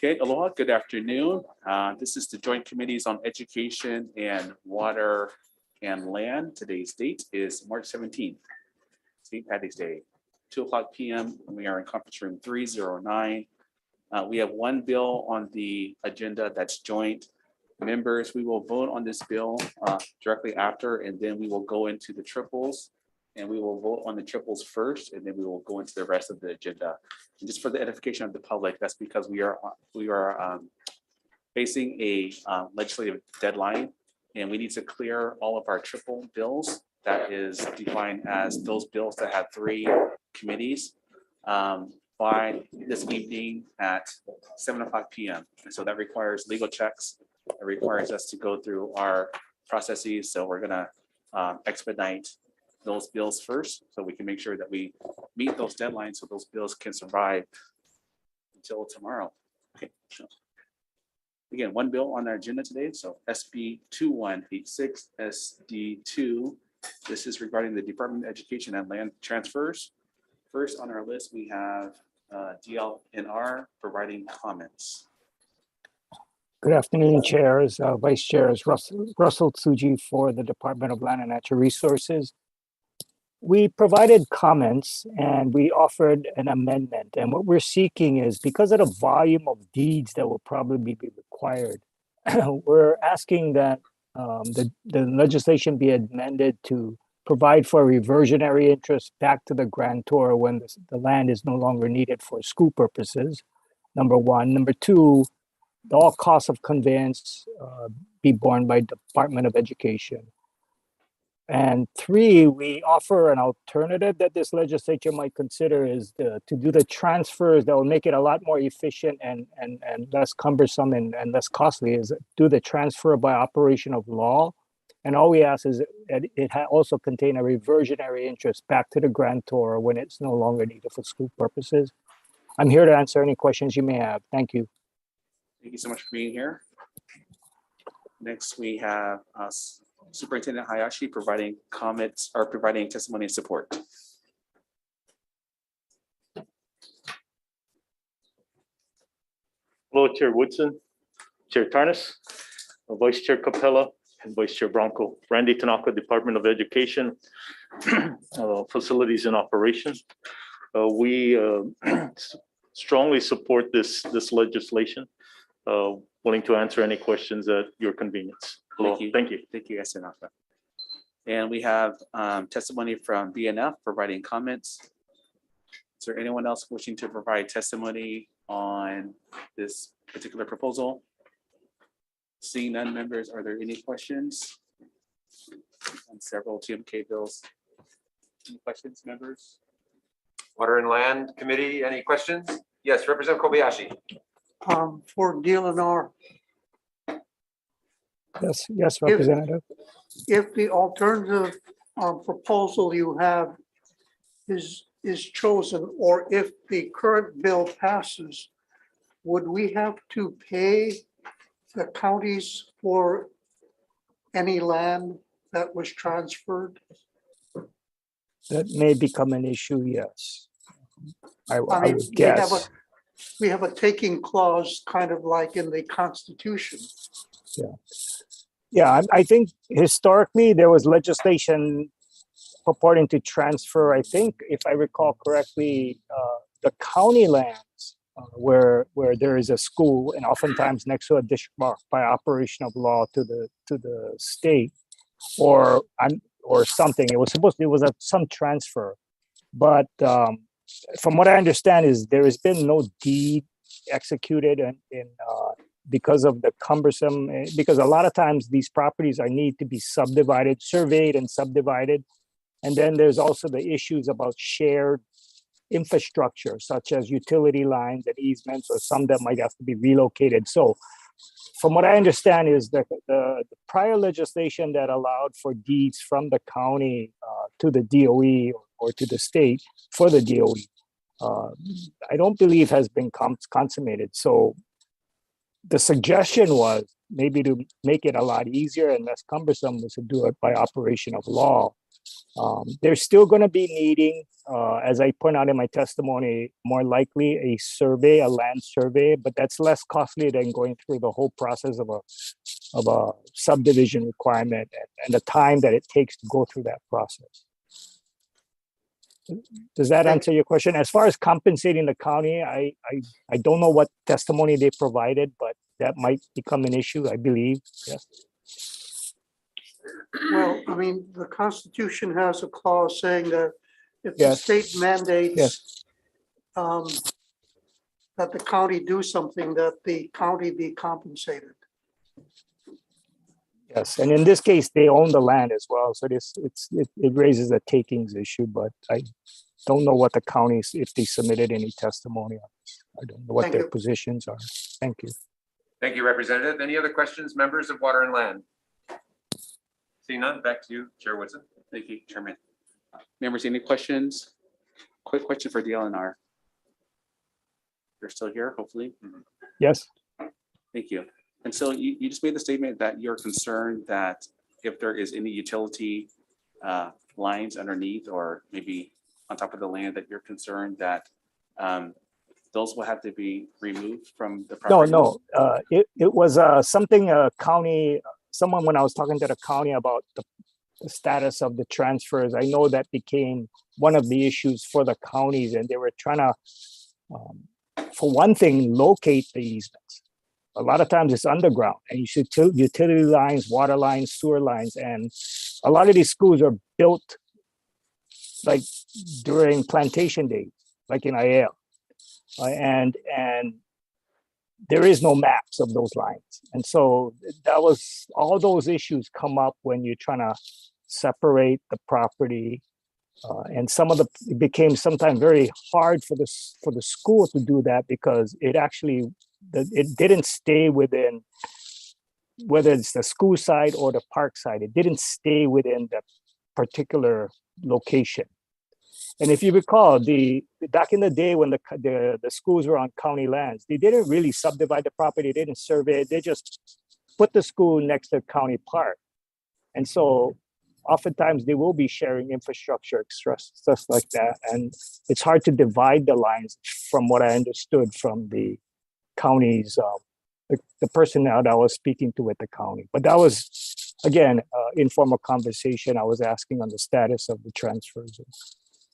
Okay, aloha, good afternoon. This is the Joint Committees on Education and Water and Land. Today's date is March 17th, St. Patty's Day, 2:00 p.m. We are in conference room 309. We have one bill on the agenda that's joint. Members, we will vote on this bill directly after, and then we will go into the triples. And we will vote on the triples first, and then we will go into the rest of the agenda. And just for the edification of the public, that's because we are facing a legislative deadline, and we need to clear all of our triple bills. That is defined as those bills that have 3 committees by this evening at 7:00 p.m. And so that requires legal checks. It requires us to go through our processes. So we're gonna expedite those bills first, so we can make sure that we meet those deadlines, so those bills can survive until tomorrow. Okay. So again, one bill on our agenda today. So SB 2186 SD2. This is regarding the Department of Education and Land transfers. First on our list, we have DLNR providing comments. Good afternoon, chairs. Vice Chair is Russell Tsuji for the Department of Land and Natural Resources. We provided comments and we offered an amendment. And what we're seeking is, because of the volume of deeds that will probably be required, we're asking that the legislation be amended to provide for reversionary interest back to the grantor when the land is no longer needed for school purposes, number one. Number two, all costs of conveyance be borne by Department of Education. And 3, we offer an alternative that this legislature might consider is to do the transfers that will make it a lot more efficient and less cumbersome and less costly, is do the transfer by operation of law. And all we ask is that it also contain a reversionary interest back to the grantor when it's no longer needed for school purposes. I'm here to answer any questions you may have. Thank you. Thank you so much for being here. Next, we have Superintendent Hayashi providing comments or providing testimony and support. Hello, Chair Woodson, Chair Tarnas, Vice Chair Capella, and Vice Chair Bronco. Randy Tanaka, Department of Education, Facilities and Operations. We strongly support this legislation. Willing to answer any questions at your convenience. Thank you. Thank you. Thank you, Tanaka. And we have testimony from BNF providing comments. Is there anyone else wishing to provide testimony on this particular proposal? Seeing none, members, are there any questions on several TMK bills? Any questions, members? Water and Land Committee, any questions? Yes, Representative Kobayashi. For DLNR. Yes, Representative. If the alternative proposal you have is chosen, or if the current bill passes, would we have to pay the counties for any land that was transferred? That may become an issue, yes. I mean, would guess. We have a taking clause, kind of like in the Constitution. Yeah, I think historically there was legislation purporting to transfer, I think, if I recall correctly, the county lands where there is a school and oftentimes next to a district mark by operation of law to the state or something. It was some transfer, but from what I understand is there has been no deed executed because of the cumbersome, because a lot of times these properties need to be subdivided, surveyed and subdivided. And then there's also the issues about shared infrastructure, such as utility lines and easements, or some that might have to be relocated. So from what I understand is that the prior legislation that allowed for deeds from the county to the DOE or to the state for the DOE, I don't believe has been consummated. So the suggestion was maybe to make it a lot easier and less cumbersome was to do it by operation of law. They're still going to be needing, as I point out in my testimony, more likely a survey, a land survey, but that's less costly than going through the whole process of a subdivision requirement and the time that it takes to go through that process. Does that answer your question? As far as compensating the county, I don't know what testimony they provided, but that might become an issue, I believe. Yes. Well, I mean, the Constitution has a clause saying that if the Yes. state mandates Yes. that the county do something, that the county be compensated. Yes, and in this case, they own the land as well, so it raises a takings issue, but I don't know what the counties, if they submitted any testimony on this. I don't know what Thank their you. positions are. Thank you. Thank you, Representative. Any other questions, members of Water and Land? Seeing none, back to you, Chair Woodson. Thank you, Chairman. Members, any questions? Quick question for DLNR. You're still here, hopefully. Yes, Thank you. And so you just made the statement that you're concerned that if there is any utility lines underneath or maybe on top of the land, that you're concerned that those will have to be removed from the property? no, it was something county, someone, when I was talking to the county about the status of the transfers, I know that became one of the issues for the counties, and they were trying to, for one thing, locate the easements. A lot of times it's underground, and you should utility lines, water lines, sewer lines, and a lot of these schools are built like during plantation days, like in IAL, and there is no maps of those lines, and so that was all those issues come up when you're trying to separate the property, and it became sometimes very hard for the school to do that because it didn't stay within, whether it's the school side or the park side, it didn't stay within the particular location. And if you recall, back in the day when the schools were on county lands, they didn't really subdivide the property, they didn't survey it, they just put the school next to county park. And so oftentimes they will be sharing infrastructure, stuff like that. And it's hard to divide the lines from what I understood from the counties, the person that I was speaking to at the county. But that was, again, informal conversation. I was asking on the status of the transfers.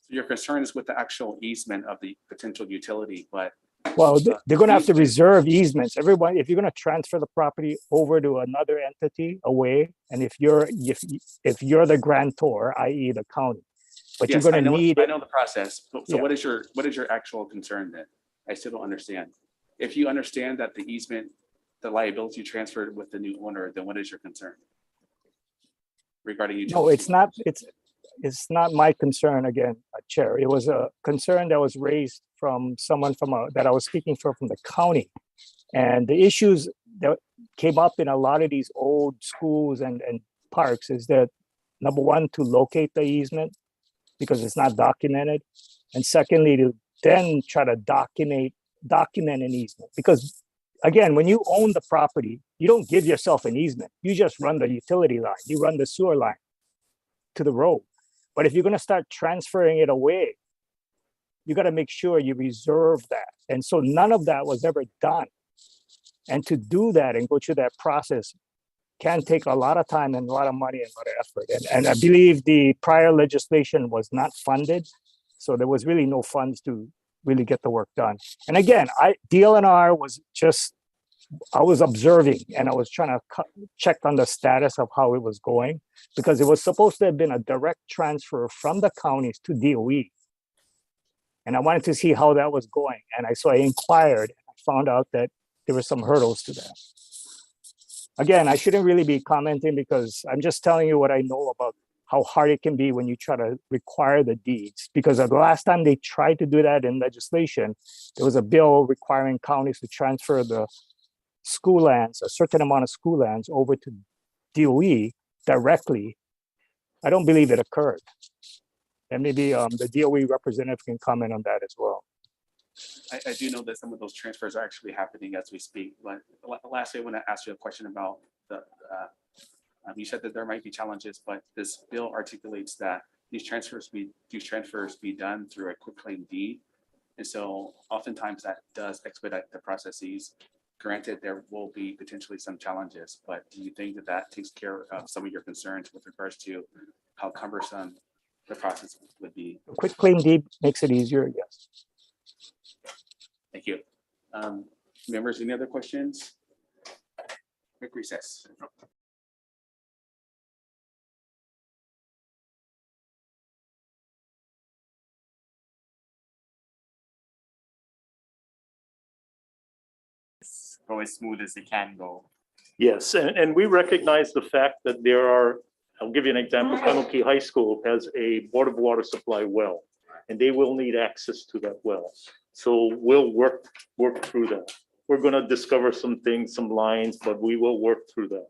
Your concern is with the actual easement of the potential utility, but well, they're going to have to reserve easements. Everyone, if you're going to transfer the property over to another entity away, and if you're the grantor, i.e. the county, but yes, you're going to need. I know the process. So Yeah. what is your actual concern then? I still don't understand. If you understand that the easement, the liability transferred with the new owner, then what is your concern regarding utility? No, it's not my concern again, Chair. It was a concern that was raised from someone that I was speaking from the county. And the issues that came up in a lot of these old schools and parks is that, number one, to locate the easement because it's not documented. And secondly, to then try to document an easement. Because again, when you own the property, you don't give yourself an easement. You just run the utility line, you run the sewer line to the road. But if you're going to start transferring it away, you got to make sure you reserve that. And so none of that was ever done. And to do that and go through that process can take a lot of time and a lot of money and a lot of effort. And I believe the prior legislation was not funded. So there was really no funds to really get the work done. And again, DLNR was I was observing and I was trying to check on the status of how it was going, because it was supposed to have been a direct transfer from the counties to DOE. And I wanted to see how that was going. And so I inquired, I found out that there were some hurdles to that. Again, I shouldn't really be commenting because I'm just telling you what I know about how hard it can be when you try to require the deeds. Because the last time they tried to do that in legislation, there was a bill requiring counties to transfer the school lands, a certain amount of school lands over to DOE directly. I don't believe it occurred. And maybe the DOE representative can comment on that as well. I do know that some of those transfers are actually happening as we speak. But lastly, I want to ask you a question about You said that there might be challenges, but this bill articulates that these transfers be done through a quitclaim deed. And so oftentimes that does expedite the processes. Granted, there will be potentially some challenges, but do you think that that takes care of some of your concerns with regards to how cumbersome the process would be? A quick claim deed makes it easier, yes. Thank you. Members, any other questions? Quick recess. Go as smooth as it can go. Yes, and we recognize the fact that there are, I'll give you an example, Kanoki High School has a Board of Water Supply well, and they will need access to that well. So we'll work through that. We're gonna discover some things, some lines, but we will work through that.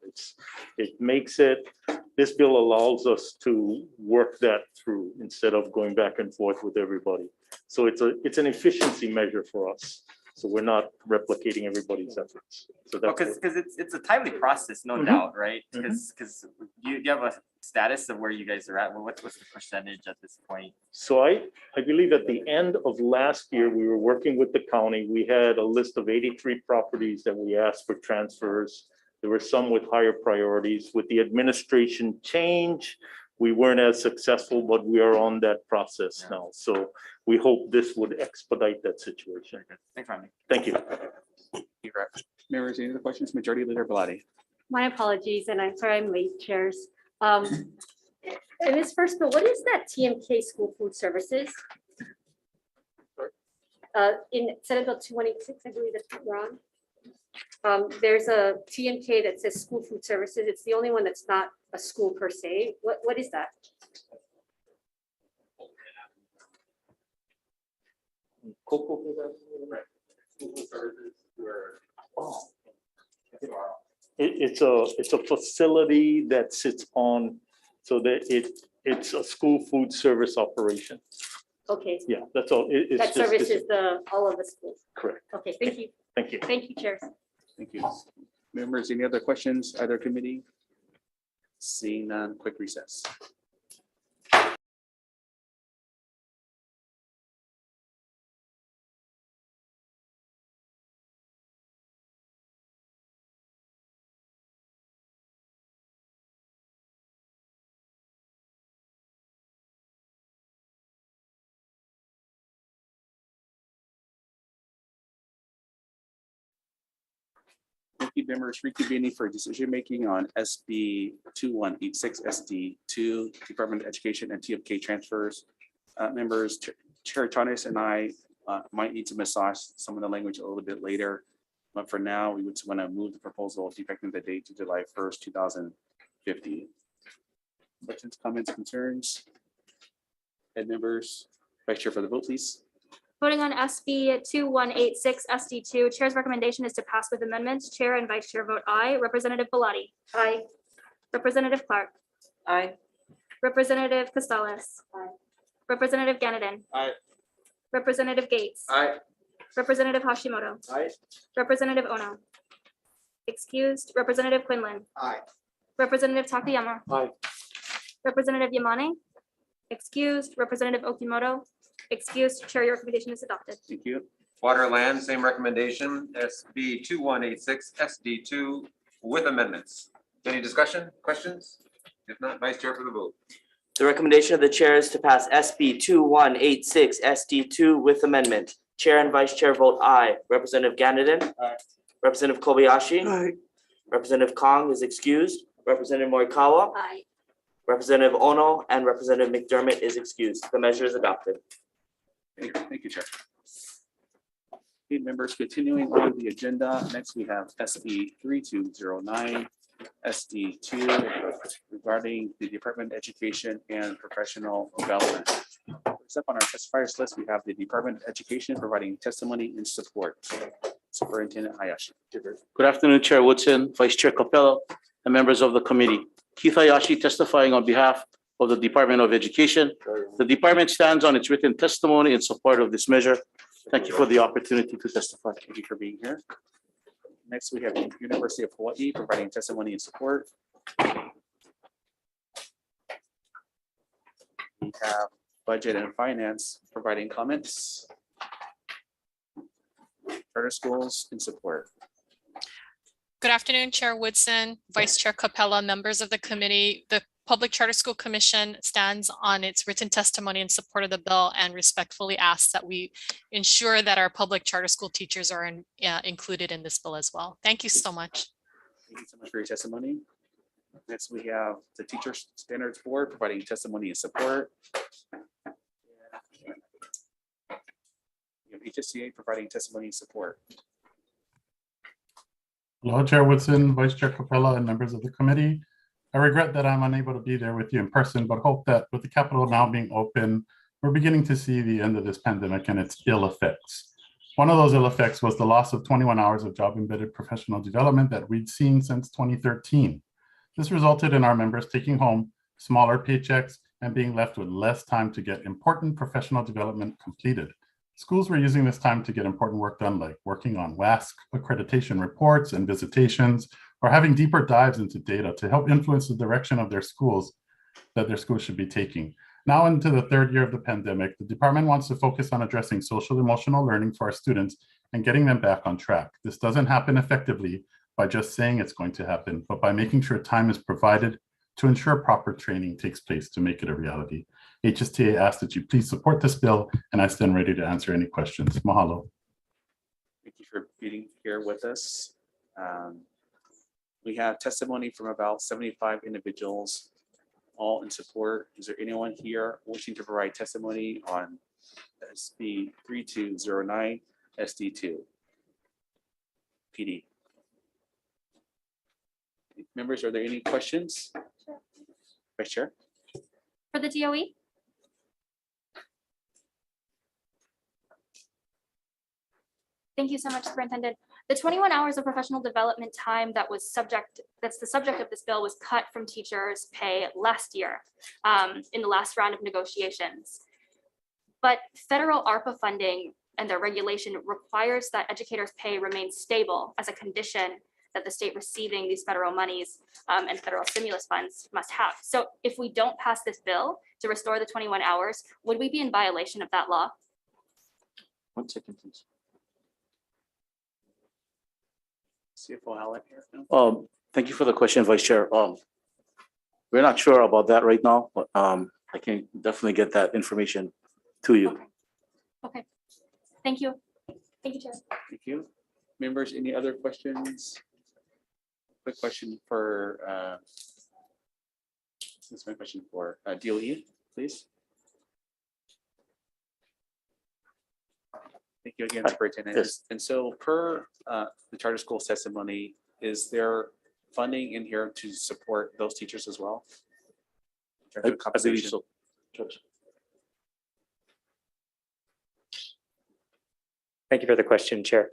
It makes it, this bill allows us to work that through instead of going back and forth with everybody. So it's an efficiency measure for us. So we're not replicating everybody's efforts. So that's Because it's a timely process, no doubt, right? Because you have a status of where you guys are at. Well, what's the percentage at this point? So I believe at the end of last year, we were working with the county. We had a list of 83 properties that we asked for transfers. There were some with higher priorities. With the administration change, we weren't as successful, but we are on that process now. So we hope this would expedite that situation. Thanks, Rodney. Thank you. Members, any other questions? Majority Leader Belatti. My apologies, and I'm sorry I'm late, chairs. In this first bill, what is that TMK School Food Services? In Senate Bill 2186, I believe that's wrong. There's a TMK that says School Food Services. It's the only one that's not a school per se. What is that? It's a facility that sits on, so that it's a school food service operation. Okay, Yeah, that's all. It's that just- services all of the schools. Correct. Okay, thank you. Thank you. Thank you, chairs. Thank you. Members, any other questions, either committee? Seeing none, quick recess. Thank you, members, reconvening for decision-making on SB 2186 SD2, Department of Education and TFK transfers. Members, Chair Chanes and I might need to massage some of the language a little bit later. But for now, we would want to move the proposal effective the date to July 1st, 2050. Questions, comments, concerns? Head members, Vice Chair for the vote, please. Voting on SB 2186 SD2, Chair's recommendation is to pass with amendments. Chair and Vice Chair vote aye. Representative Belatti. Aye. Representative Clark. Aye. Representative Costales. Aye. Representative Ganadin. Aye. Representative Gates. Aye. Representative Hashimoto. Aye. Representative Ono. Excused. Representative Quinlan. Aye. Representative Takayama. Aye. Representative Yamane. Excused. Representative Okimoto. Excused. Chair, your recommendation is adopted. Thank you. Water Land, same recommendation, SB 2186 SD2 with amendments. Any discussion, questions? If not, Vice Chair for the vote. The recommendation of the chair is to pass SB 2186 SD2 with amendment. Chair and Vice Chair vote aye. Representative Ganadin. Aye. Representative Kobayashi. Aye. Representative Kong is excused. Representative Morikawa. Aye. Representative Ono and Representative McDermott is excused. The measure is adopted. Thank you, Chair. Okay, members, continuing on the agenda, next we have SB 3209 SD2 regarding the Department of Education and Professional Development. First up on our testifiers list, we have the Department of Education providing testimony and support. Superintendent Hayashi. Good afternoon, Chair Woodson, Vice Chair Capello, and members of the committee. Keith Hayashi testifying on behalf of the Department of Education. The department stands on its written testimony in support of this measure. Thank you for the opportunity to testify. Thank you for being here. Next, we have the University of Hawaii providing testimony and support. have Budget and Finance providing comments. Charter schools in support. Good afternoon, Chair Woodson, Vice Chair Capella, members of the committee. The Public Charter School Commission stands on its written testimony in support of the bill and respectfully asks that we ensure that our public charter school teachers are included in this bill as well. Thank you so much. Thank you so much for your testimony. Next, we have the Teacher Standards Board providing testimony in support. We have HSTA providing testimony in support. Hello, Chair Woodson, Vice Chair Capella, and members of the committee. I regret that I'm unable to be there with you in person, but hope that with the Capitol now being open, we're beginning to see the end of this pandemic and its ill effects. One of those ill effects was the loss of 21 hours of job-embedded professional development that we'd seen since 2013. This resulted in our members taking home smaller paychecks and being left with less time to get important professional development completed. Schools were using this time to get important work done, like working on WASC accreditation reports and visitations, or having deeper dives into data to help influence the direction of their schools that their schools should be taking. Now into the third year of the pandemic, the department wants to focus on addressing social emotional learning for our students and getting them back on track. This doesn't happen effectively by just saying it's going to happen, but by making sure time is provided to ensure proper training takes place to make it a reality. HSTA asks that you please support this bill, and I stand ready to answer any questions. Mahalo. Thank you for being here with us. We have testimony from about 75 individuals, all in support. Is there anyone here wishing to provide testimony on SB 3209 SD2? PD. Members, are there any questions? Vice Chair? For the DOE? Thank you so much, Superintendent. The 21 hours of professional development time that's the subject of this bill was cut from teachers' pay last year in the last round of negotiations. But federal ARPA funding and their regulation requires that educators' pay remain stable as a condition that the state receiving these federal monies and federal stimulus funds must have. So if we don't pass this bill to restore the 21 hours, would we be in violation of that law? 1 second, please. CFO Howard here. Thank you for the question, Vice Chair. We're not sure about that right now, but I can definitely get that information to you. Okay. Thank you. Thank you, Chair. Thank you. Members, any other questions? Quick question for, this is my question for DOE, please. Thank you again, Superintendent. Yes. And so per the charter school testimony, is there funding in here to support those teachers as well? In terms of I believe compensation? so. Judge. Thank you for the question, Chair.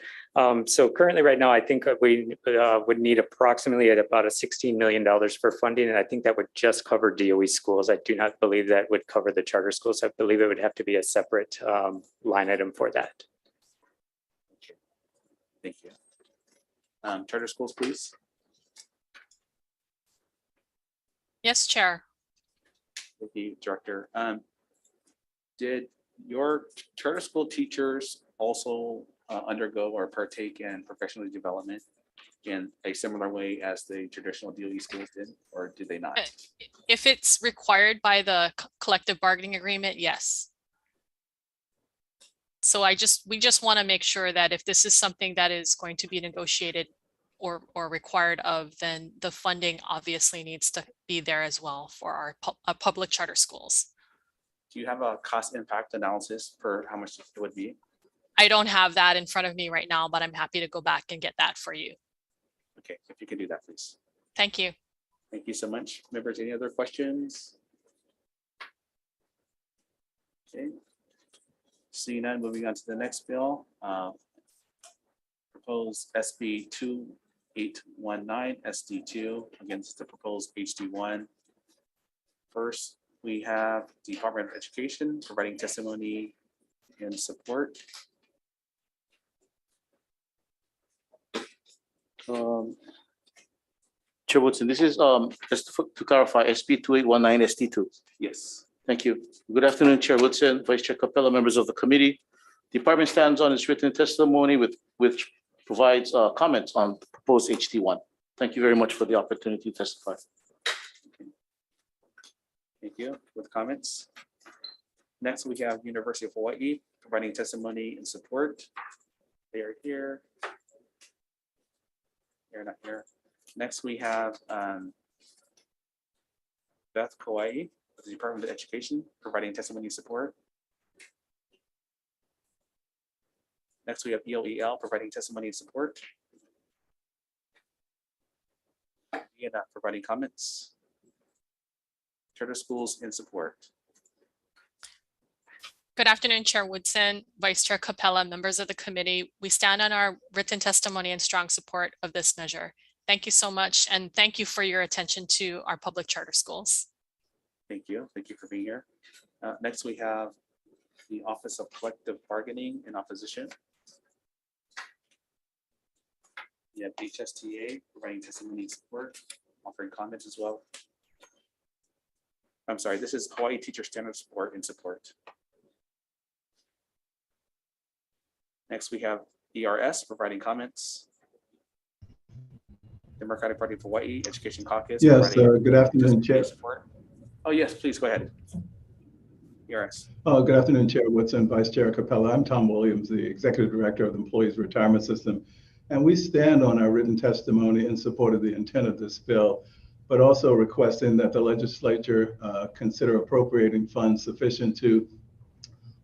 So currently, right now, I think we would need approximately at about $16 million for funding, and I think that would just cover DOE schools. I do not believe that would cover the charter schools. I believe it would have to be a separate line item for that. Thank you. Charter schools, please. Yes, Chair. Thank you, Director. Did your charter school teachers also undergo or partake in professional development in a similar way as the traditional DOE schools did, or did they not? If it's required by the collective bargaining agreement, yes. So we just want to make sure that if this is something that is going to be negotiated or required of, then the funding obviously needs to be there as well for our public charter schools. Do you have a cost impact analysis for how much it would be? I don't have that in front of me right now, but I'm happy to go back and get that for you. Okay, if you can do that, please. Thank you. Thank you so much. Members, any other questions? Okay. Seeing none, moving on to the next bill. Proposed SB 2819 SD2 against the proposed HD1. First, we have Department of Education providing testimony in support. Chair Woodson, this is just to clarify SB 2819 SD2. Yes. Thank you. Good afternoon, Chair Woodson, Vice Chair Capella, members of the committee. Department stands on its written testimony which provides comments on the proposed HT1. Thank you very much for the opportunity to testify. Thank you. With comments. Next, we have University of Hawaii providing testimony in support. They are here. They're not here. Next, we have Beth Kauai of the Department of Education providing testimony in support. Next, we have ELEL providing testimony in support. ENF providing comments. Charter schools in support. Good afternoon, Chair Woodson, Vice Chair Capella, members of the committee. We stand on our written testimony in strong support of this measure. Thank you so much, and thank you for your attention to our public charter schools. Thank you. Thank you for being here. Next, we have the Office of Collective Bargaining in opposition. We have HSTA providing testimony in support, offering comments as well. I'm sorry, this is Hawaii Teacher Standard Support in support. Next, we have ERS providing comments. Democratic Party of Hawaii Education Caucus. Yes, good afternoon, Chair. Support. Oh, yes, please go ahead. ERS. Oh, good afternoon, Chair Woodson, Vice Chair Capella. I'm Tom Williams, the Executive Director of the Employees Retirement System. And we stand on our written testimony in support of the intent of this bill, but also requesting that the legislature consider appropriating funds sufficient to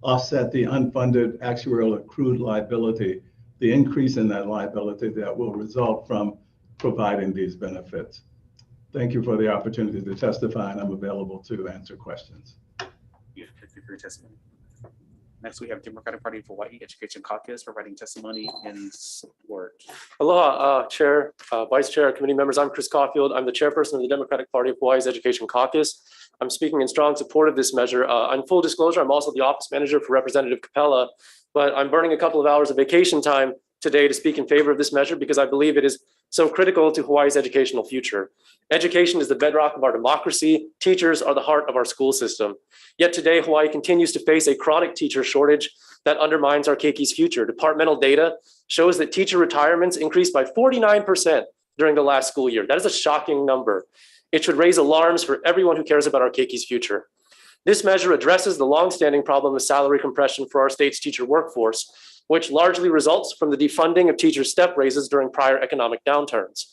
offset the unfunded actuarial accrued liability, the increase in that liability that will result from providing these benefits. Thank you for the opportunity to testify, and I'm available to answer questions. Thank you for your testimony. Next, we have Democratic Party of Hawaii Education Caucus providing testimony in support. Aloha, Chair, Vice Chair, committee members. I'm Chris Caulfield. I'm the chairperson of the Democratic Party of Hawaii's Education Caucus. I'm speaking in strong support of this measure. On full disclosure, I'm also the office manager for Representative Capella, but I'm burning a couple of hours of vacation time today to speak in favor of this measure because I believe it is so critical to Hawaii's educational future. Education is the bedrock of our democracy. Teachers are the heart of our school system. Yet today, Hawaii continues to face a chronic teacher shortage that undermines our keiki's future. Departmental data shows that teacher retirements increased by 49% during the last school year. That is a shocking number. It should raise alarms for everyone who cares about our keiki's future. This measure addresses the longstanding problem of salary compression for our state's teacher workforce, which largely results from the defunding of teacher step raises during prior economic downturns.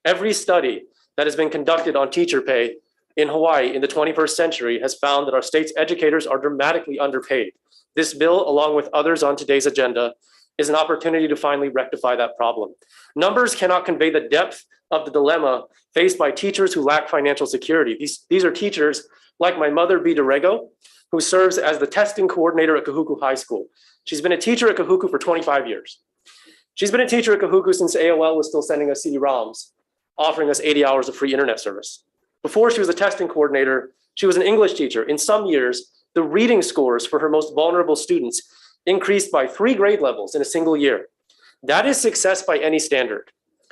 Every study that has been conducted on teacher pay in Hawaii in the 21st century has found that our state's educators are dramatically underpaid. This bill, along with others on today's agenda, is an opportunity to finally rectify that problem. Numbers cannot convey the depth of the dilemma faced by teachers who lack financial security. These are teachers like my mother, B. Dorego, who serves as the testing coordinator at Kahuku High School. She's been a teacher at Kahuku for 25 years. She's been a teacher at Kahuku since AOL was still sending us CD-ROMs, offering us 80 hours of free internet service. Before she was a testing coordinator, she was an English teacher. In some years, the reading scores for her most vulnerable students increased by 3 grade levels in a single year. That is success by any standard.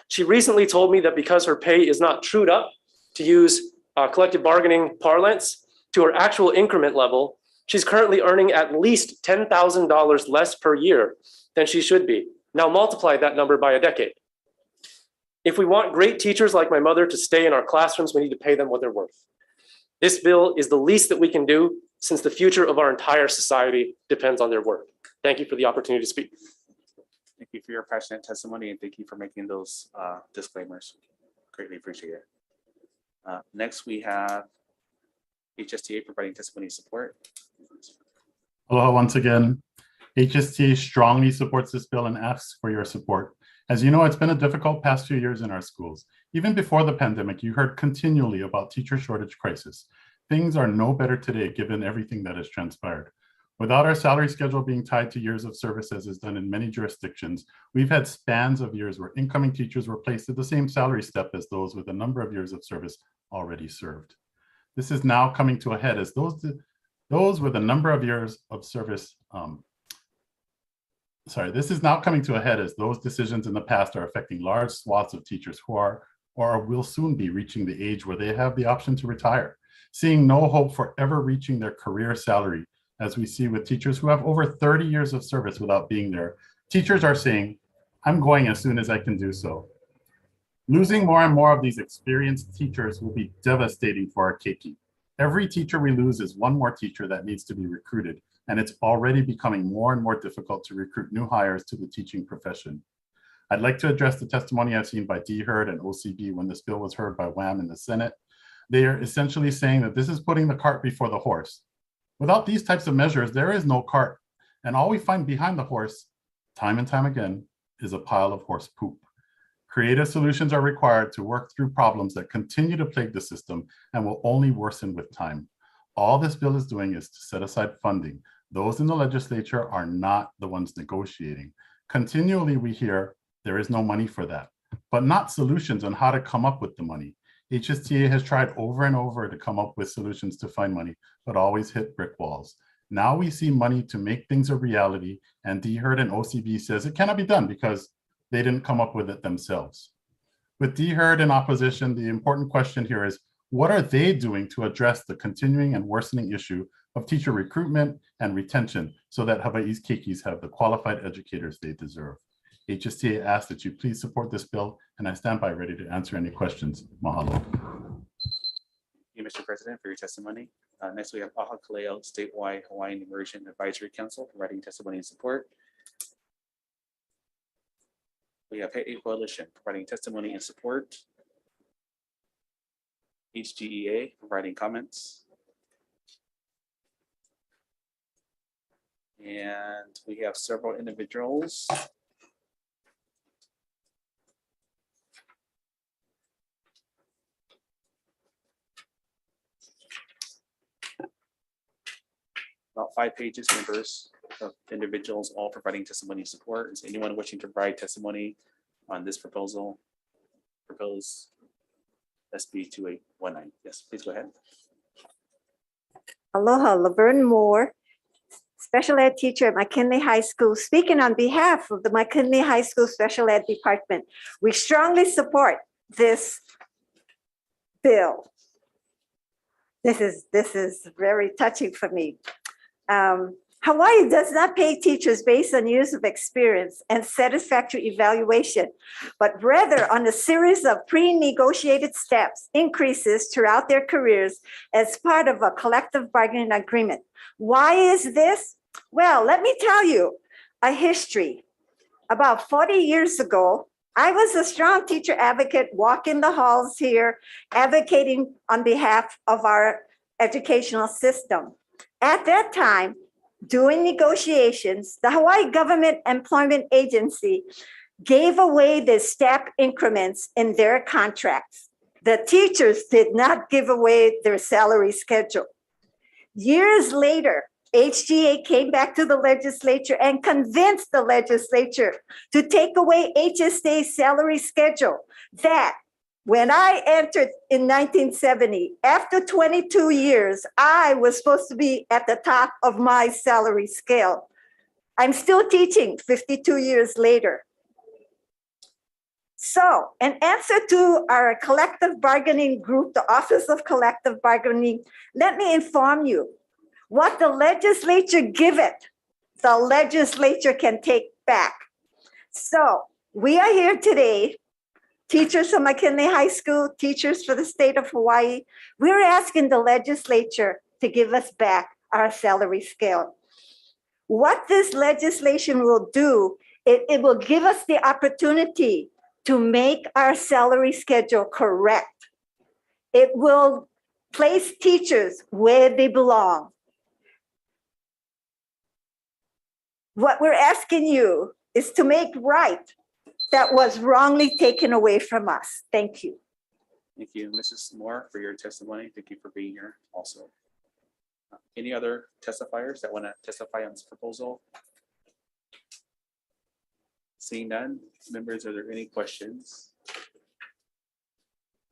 She recently told me that because her pay is not trued up, to use collective bargaining parlance, to her actual increment level, she's currently earning at least $10,000 less per year than she should be. Now multiply that number by a decade. If we want great teachers like my mother to stay in our classrooms, we need to pay them what they're worth. This bill is the least that we can do since the future of our entire society depends on their work. Thank you for the opportunity to speak. Thank you for your passionate testimony and thank you for making those disclaimers. Greatly appreciate it. Next, we have HSTA providing testimony support. Aloha once again. HST strongly supports this bill and asks for your support. As you know, it's been a difficult past few years in our schools. Even before the pandemic, you heard continually about teacher shortage crisis. Things are no better today given everything that has transpired. Without our salary schedule being tied to years of service as is done in many jurisdictions, we've had spans of years where incoming teachers were placed at the same salary step as those with a number of years of service already served. This is now coming to a head as those with a number of years of service this is now coming to a head as those decisions in the past are affecting large swaths of teachers who are or will soon be reaching the age where they have the option to retire. seeing no hope for ever reaching their career salary, as we see with teachers who have over 30 years of service without being there. Teachers are saying, I'm going as soon as I can do so. Losing more and more of these experienced teachers will be devastating for our keiki. Every teacher we lose is one more teacher that needs to be recruited, and it's already becoming more and more difficult to recruit new hires to the teaching profession. I'd like to address the testimony I've seen by DHERD and OCB when this bill was heard by WAM in the Senate. They are essentially saying that this is putting the cart before the horse. Without these types of measures, there is no cart, and all we find behind the horse, time and time again, is a pile of horse poop. Creative solutions are required to work through problems that continue to plague the system and will only worsen with time. All this bill is doing is to set aside funding. Those in the legislature are not the ones negotiating. Continually, we hear there is no money for that, but not solutions on how to come up with the money. HSTA has tried over and over to come up with solutions to find money, but always hit brick walls. Now we see money to make things a reality, and DHERD and OCB says it cannot be done because they didn't come up with it themselves. With DHERD in opposition, the important question here is, what are they doing to address the continuing and worsening issue of teacher recruitment and retention so that Hawaii's keikis have the qualified educators they deserve? HSTA asks that you please support this bill, and I stand by ready to answer any questions. Mahalo. Thank you, Mr. President, for your testimony. Next, we have Aha Kaleo Statewide Hawaiian Immersion Advisory Council providing testimony and support. We have He'e Coalition providing testimony and support. HGEA providing comments. And we have several individuals. About 5 pages, members of individuals all providing testimony and support. Is anyone wishing to provide testimony on this proposed SB 2819? Yes, please go ahead. Aloha, Laverne Moore, special ed teacher at McKinley High School, speaking on behalf of the McKinley High School Special Ed Department. We strongly support this bill. This is very touching for me. Hawaii does not pay teachers based on years of experience and satisfactory evaluation, but rather on a series of pre-negotiated steps, increases throughout their careers as part of a collective bargaining agreement. Why is this? Well, let me tell you a history. About 40 years ago, I was a strong teacher advocate walking the halls here, advocating on behalf of our educational system. At that time, during negotiations, the Hawaii Government Employment Agency gave away the step increments in their contracts. The teachers did not give away their salary schedule. Years later, HGA came back to the legislature and convinced the legislature to take away HST's salary schedule. That when I entered in 1970, after 22 years, I was supposed to be at the top of my salary scale. I'm still teaching 52 years later. So, in answer to our collective bargaining group, the Office of Collective Bargaining, let me inform you, what the legislature give it, the legislature can take back. So, we are here today, teachers from McKinley High School, teachers for the state of Hawaii. We're asking the legislature to give us back our salary scale. What this legislation will do, it will give us the opportunity to make our salary schedule correct. It will place teachers where they belong. What we're asking you is to make right that was wrongly taken away from us. Thank you. Thank you, Mrs. Moore, for your testimony. Thank you for being here also. Any other testifiers that want to testify on this proposal? Seeing none, members, are there any questions?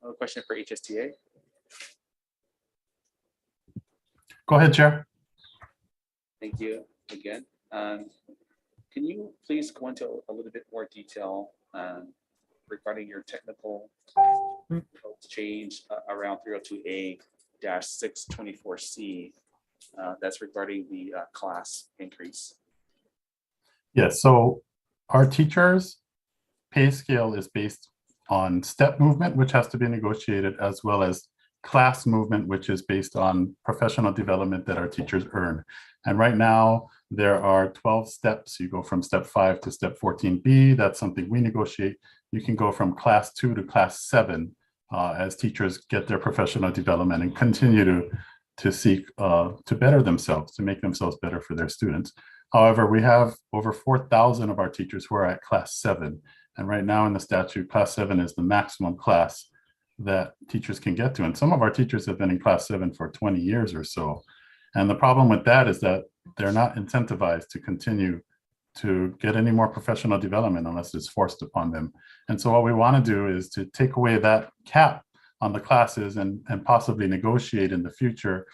A question for HSTA? Go ahead, Chair. Thank you again. Can you please go into a little bit more detail regarding your technical change around 302A 624C. That's regarding the class increase. Yes, so our teachers' pay scale is based on step movement, which has to be negotiated, as well as class movement, which is based on professional development that our teachers earn. And right now, there are 12 steps. You go from step 5 to step 14B. That's something we negotiate. You can go from class 2 to class 7 as teachers get their professional development and continue to seek to better themselves, to make themselves better for their students. However, we have over 4,000 of our teachers who are at class 7. And right now in the statute, class 7 is the maximum class that teachers can get to. And some of our teachers have been in class 7 for 20 years or so. And the problem with that is that they're not incentivized to continue to get any more professional development unless it's forced upon them. And so what we want to do is to take away that cap on the classes and possibly negotiate in the future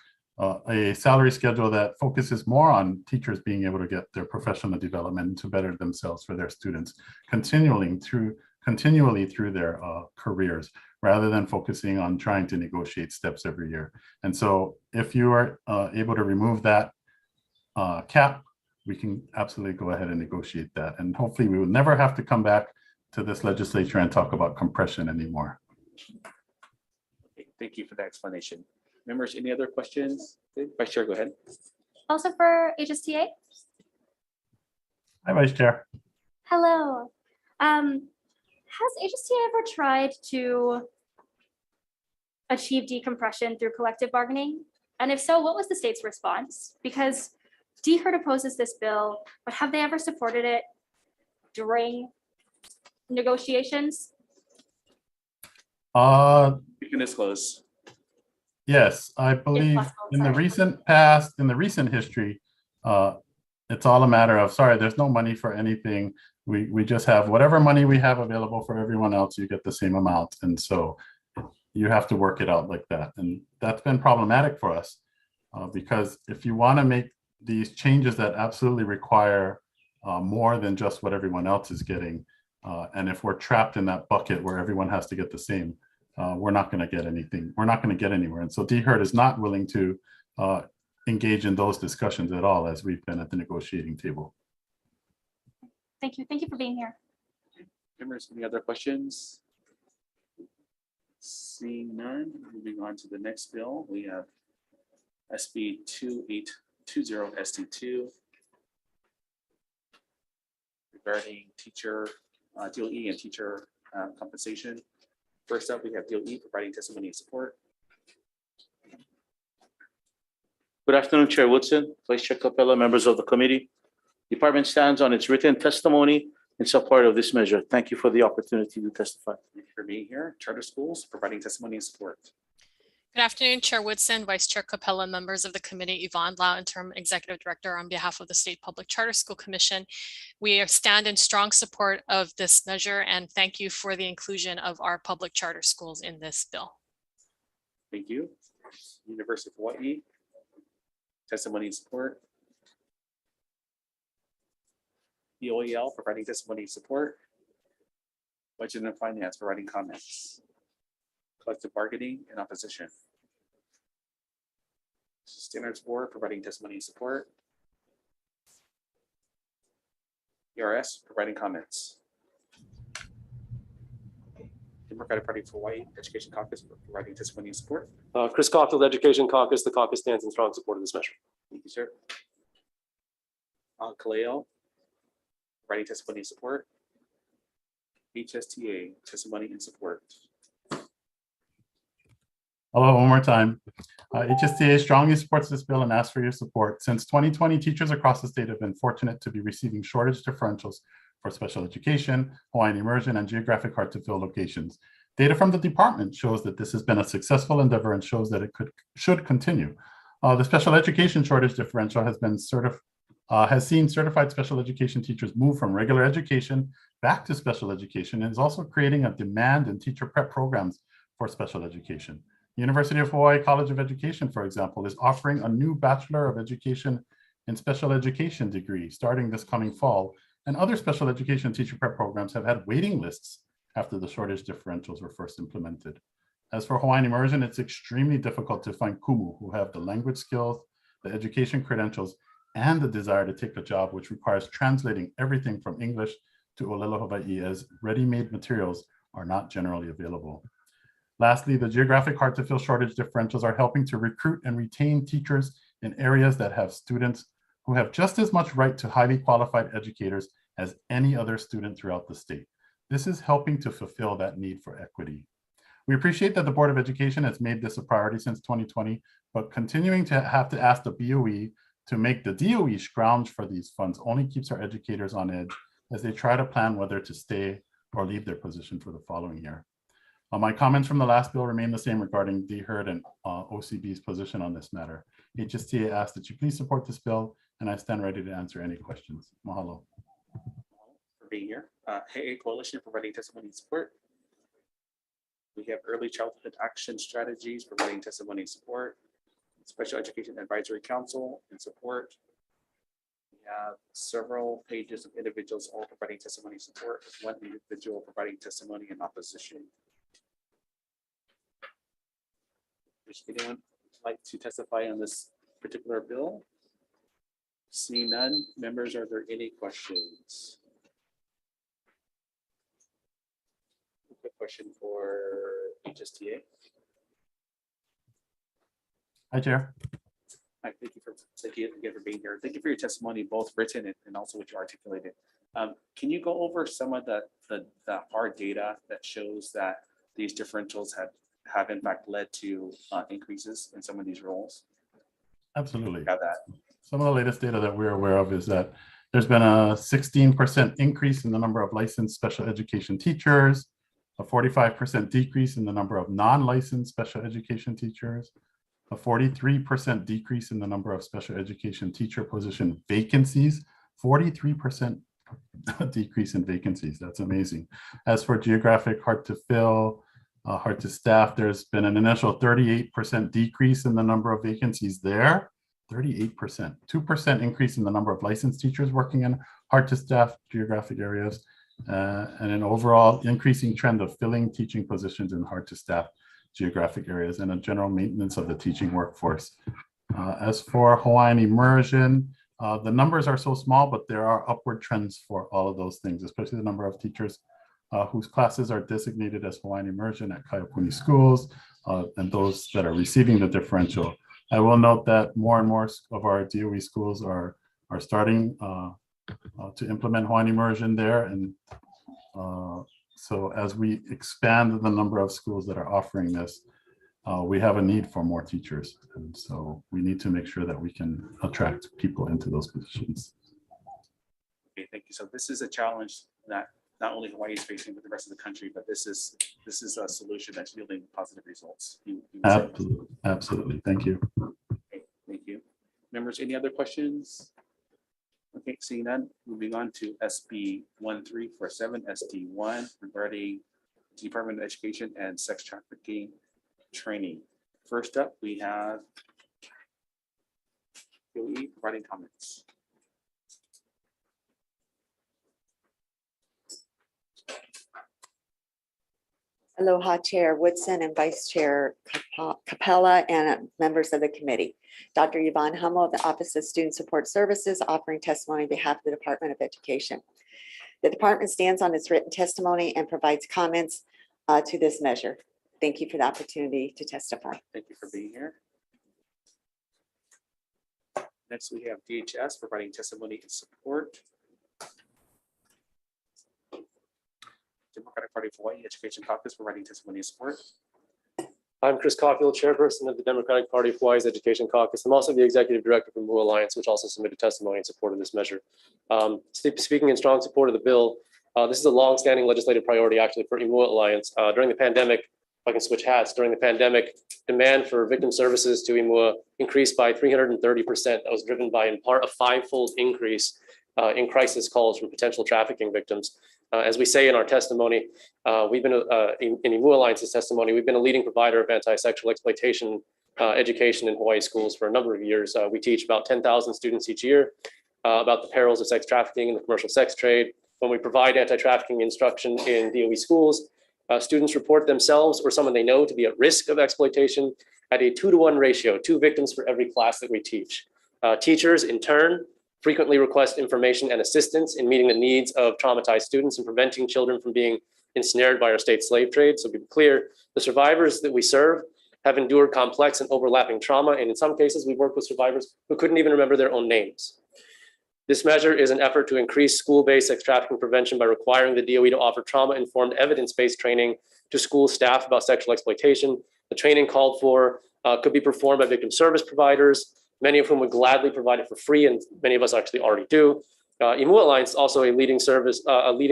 a salary schedule that focuses more on teachers being able to get their professional development to better themselves for their students continually through their careers, rather than focusing on trying to negotiate steps every year. And so if you are able to remove that cap, we can absolutely go ahead and negotiate that. And hopefully we will never have to come back to this legislature and talk about compression anymore. Okay, thank you for that explanation. Members, any other questions? Okay, Vice Chair, go ahead. Also for HSTA? Hi, Vice Chair. Hello. Has HSTA ever tried to achieve decompression through collective bargaining? And if so, what was the state's response? Because DHERT opposes this bill, but have they ever supported it during negotiations? You can disclose. Yes, I believe in the recent past, in the recent history, it's all a matter of, sorry, there's no money for anything. We just have whatever money we have available for everyone else, you get the same amount. And so you have to work it out like that. And that's been problematic for us because if you want to make these changes that absolutely require more than just what everyone else is getting, and if we're trapped in that bucket where everyone has to get the same, we're not going to get anything. We're not going to get anywhere. And so DHERT is not willing to engage in those discussions at all as we've been at the negotiating table. Thank you. Thank you for being here. Members, any other questions? Seeing none, moving on to the next bill, we have SB 2820 ST2 regarding teacher DOE and teacher compensation. First up, we have DOE providing testimony and support. Good afternoon, Chair Woodson, Vice Chair Capella, members of the committee. Department stands on its written testimony in support of this measure. Thank you for the opportunity to testify. Thank you for being here. Charter schools providing testimony and support. Good afternoon, Chair Woodson, Vice Chair Capella, members of the committee, Yvonne Lau, Interim Executive Director on behalf of the State Public Charter School Commission. We stand in strong support of this measure and thank you for the inclusion of our public charter schools in this bill. Thank you. University of Hawaii, testimony and support. The OEL providing testimony and support. Budget and Finance providing comments. Collective bargaining and opposition. Standards Board providing testimony and support. ERS providing comments. Democratic Party of Hawaii Education Caucus providing testimony and support. Chris Caulfield, Education Caucus. The caucus stands in strong support of this measure. Thank you, sir. Kaleo providing testimony and support. HSTA testimony and support. Hello, one more time. HSTA strongly supports this bill and asks for your support. Since 2020, teachers across the state have been fortunate to be receiving shortage differentials for special education, Hawaiian immersion, and geographic hard-to-fill locations. Data from the department shows that this has been a successful endeavor and shows that it should continue. The special education shortage differential has seen certified special education teachers move from regular education back to special education and is also creating a demand in teacher prep programs for special education. University of Hawaii College of Education, for example, is offering a new Bachelor of Education in Special Education degree starting this coming fall, and other special education teacher prep programs have had waiting lists after the shortage differentials were first implemented. As for Hawaiian immersion, it's extremely difficult to find kumu who have the language skills, the education credentials, and the desire to take a job which requires translating everything from English to Olelo Hawaii, as ready-made materials are not generally available. Lastly, the geographic hard-to-fill shortage differentials are helping to recruit and retain teachers in areas that have students who have just as much right to highly qualified educators as any other student throughout the state. This is helping to fulfill that need for equity. We appreciate that the Board of Education has made this a priority since 2020, but continuing to have to ask the BOE to make the DOE scrounge for these funds only keeps our educators on edge as they try to plan whether to stay or leave their position for the following year. My comments from the last bill remain the same regarding DHERD and OCB's position on this matter. HSTA asks that you please support this bill, and I stand ready to answer any questions. Mahalo. For being here. Hey Coalition providing testimony and support. We have Early Childhood Action Strategies providing testimony and support. Special Education Advisory Council and support. We have several pages of individuals all providing testimony and support, one individual providing testimony in opposition. Does anyone like to testify on this particular bill? Seeing none, members, are there any questions? A question for HSTA. Hi, Chair. Hi, thank you again for being here. Thank you for your testimony, both written and also what you articulated. Can you go over some of the hard data that shows that these differentials have in fact led to increases in some of these roles? Absolutely. Got that. Some of the latest data that we're aware of is that there's been a 16% increase in the number of licensed special education teachers, a 45% decrease in the number of non-licensed special education teachers, a 43% decrease in the number of special education teacher position vacancies, 43% decrease in vacancies. That's amazing. As for geographic hard to fill, hard to staff, there's been an initial 38% decrease in the number of vacancies there. 38%, 2% increase in the number of licensed teachers working in hard to staff geographic areas, and an overall increasing trend of filling teaching positions in hard to staff geographic areas, and a general maintenance of the teaching workforce. As for Hawaiian immersion, the numbers are so small, but there are upward trends for all of those things, especially the number of teachers whose classes are designated as Hawaiian immersion at Kaiapuni schools, and those that are receiving the differential. I will note that more and more of our DOE schools are starting to implement Hawaiian immersion there, and so as we expand the number of schools that are offering this, we have a need for more teachers. And so we need to make sure that we can attract people into those positions. Okay, thank you. So this is a challenge that not only Hawaii is facing, but the rest of the country, but this is a solution that's yielding positive results. Absolutely, absolutely. Thank you. Okay, thank you. Members, any other questions? Okay, seeing none, moving on to SB 1347 SD1 regarding Department of Education and sex trafficking training. First up, we have DOE providing comments. Aloha Chair Woodson and Vice Chair Capella and members of the committee. Dr. Yvonne Hummel of the Office of Student Support Services offering testimony on behalf of the Department of Education. The department stands on its written testimony and provides comments to this measure. Thank you for the opportunity to testify. Thank you for being here. Next, we have DHS providing testimony and support. Democratic Party of Hawaii Education Caucus providing testimony and support. I'm Chris Caulfield, chairperson of the Democratic Party of Hawaii's Education Caucus. I'm also the executive director for MU Alliance, which also submitted testimony in support of this measure. Speaking in strong support of the bill, this is a long-standing legislative priority actually for MU Alliance. During the pandemic, if I can switch hats, during the pandemic, demand for victim services to MU increased by 330%. That was driven by, in part, a five-fold increase in crisis calls from potential trafficking victims. As we say in our testimony, we've been in MU Alliance's testimony, we've been a leading provider of anti-sexual exploitation education in Hawaii schools for a number of years. We teach about 10,000 students each year about the perils of sex trafficking and the commercial sex trade. When we provide anti-trafficking instruction in DOE schools, Students report themselves or someone they know to be at risk of exploitation at a 2-to-1 ratio, 2 victims for every class that we teach. Teachers, in turn, frequently request information and assistance in meeting the needs of traumatized students and preventing children from being ensnared by our state slave trade. So to be clear, the survivors that we serve have endured complex and overlapping trauma, and in some cases, we work with survivors who couldn't even remember their own names. This measure is an effort to increase school-based sex trafficking prevention by requiring the DOE to offer trauma-informed evidence-based training to school staff about sexual exploitation. The training called for could be performed by victim service providers, many of whom would gladly provide it for free, and many of us actually already do. EMU Alliance is also a leading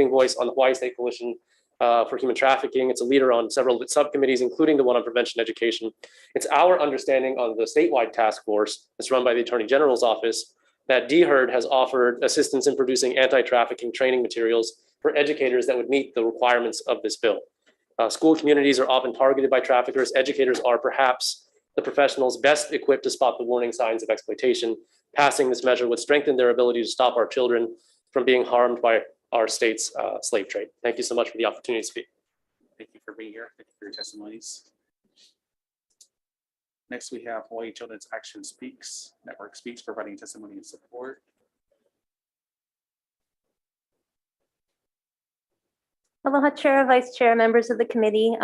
voice on the Hawaii State Coalition for Human Trafficking. It's a leader on several subcommittees, including the one on prevention education. It's our understanding on the statewide task force that's run by the Attorney General's office that DHERD has offered assistance in producing anti-trafficking training materials for educators that would meet the requirements of this bill. School communities are often targeted by traffickers. Educators are perhaps the professionals best equipped to spot the warning signs of exploitation. Passing this measure would strengthen their ability to stop our children from being harmed by our state's slave trade. Thank you so much for the opportunity to speak. Thank you for being here. Thank you for your testimonies. Next, we have Hawaii Children's Action Network Speaks, providing testimony and support. Aloha, Chair, Vice Chair, members of the committee.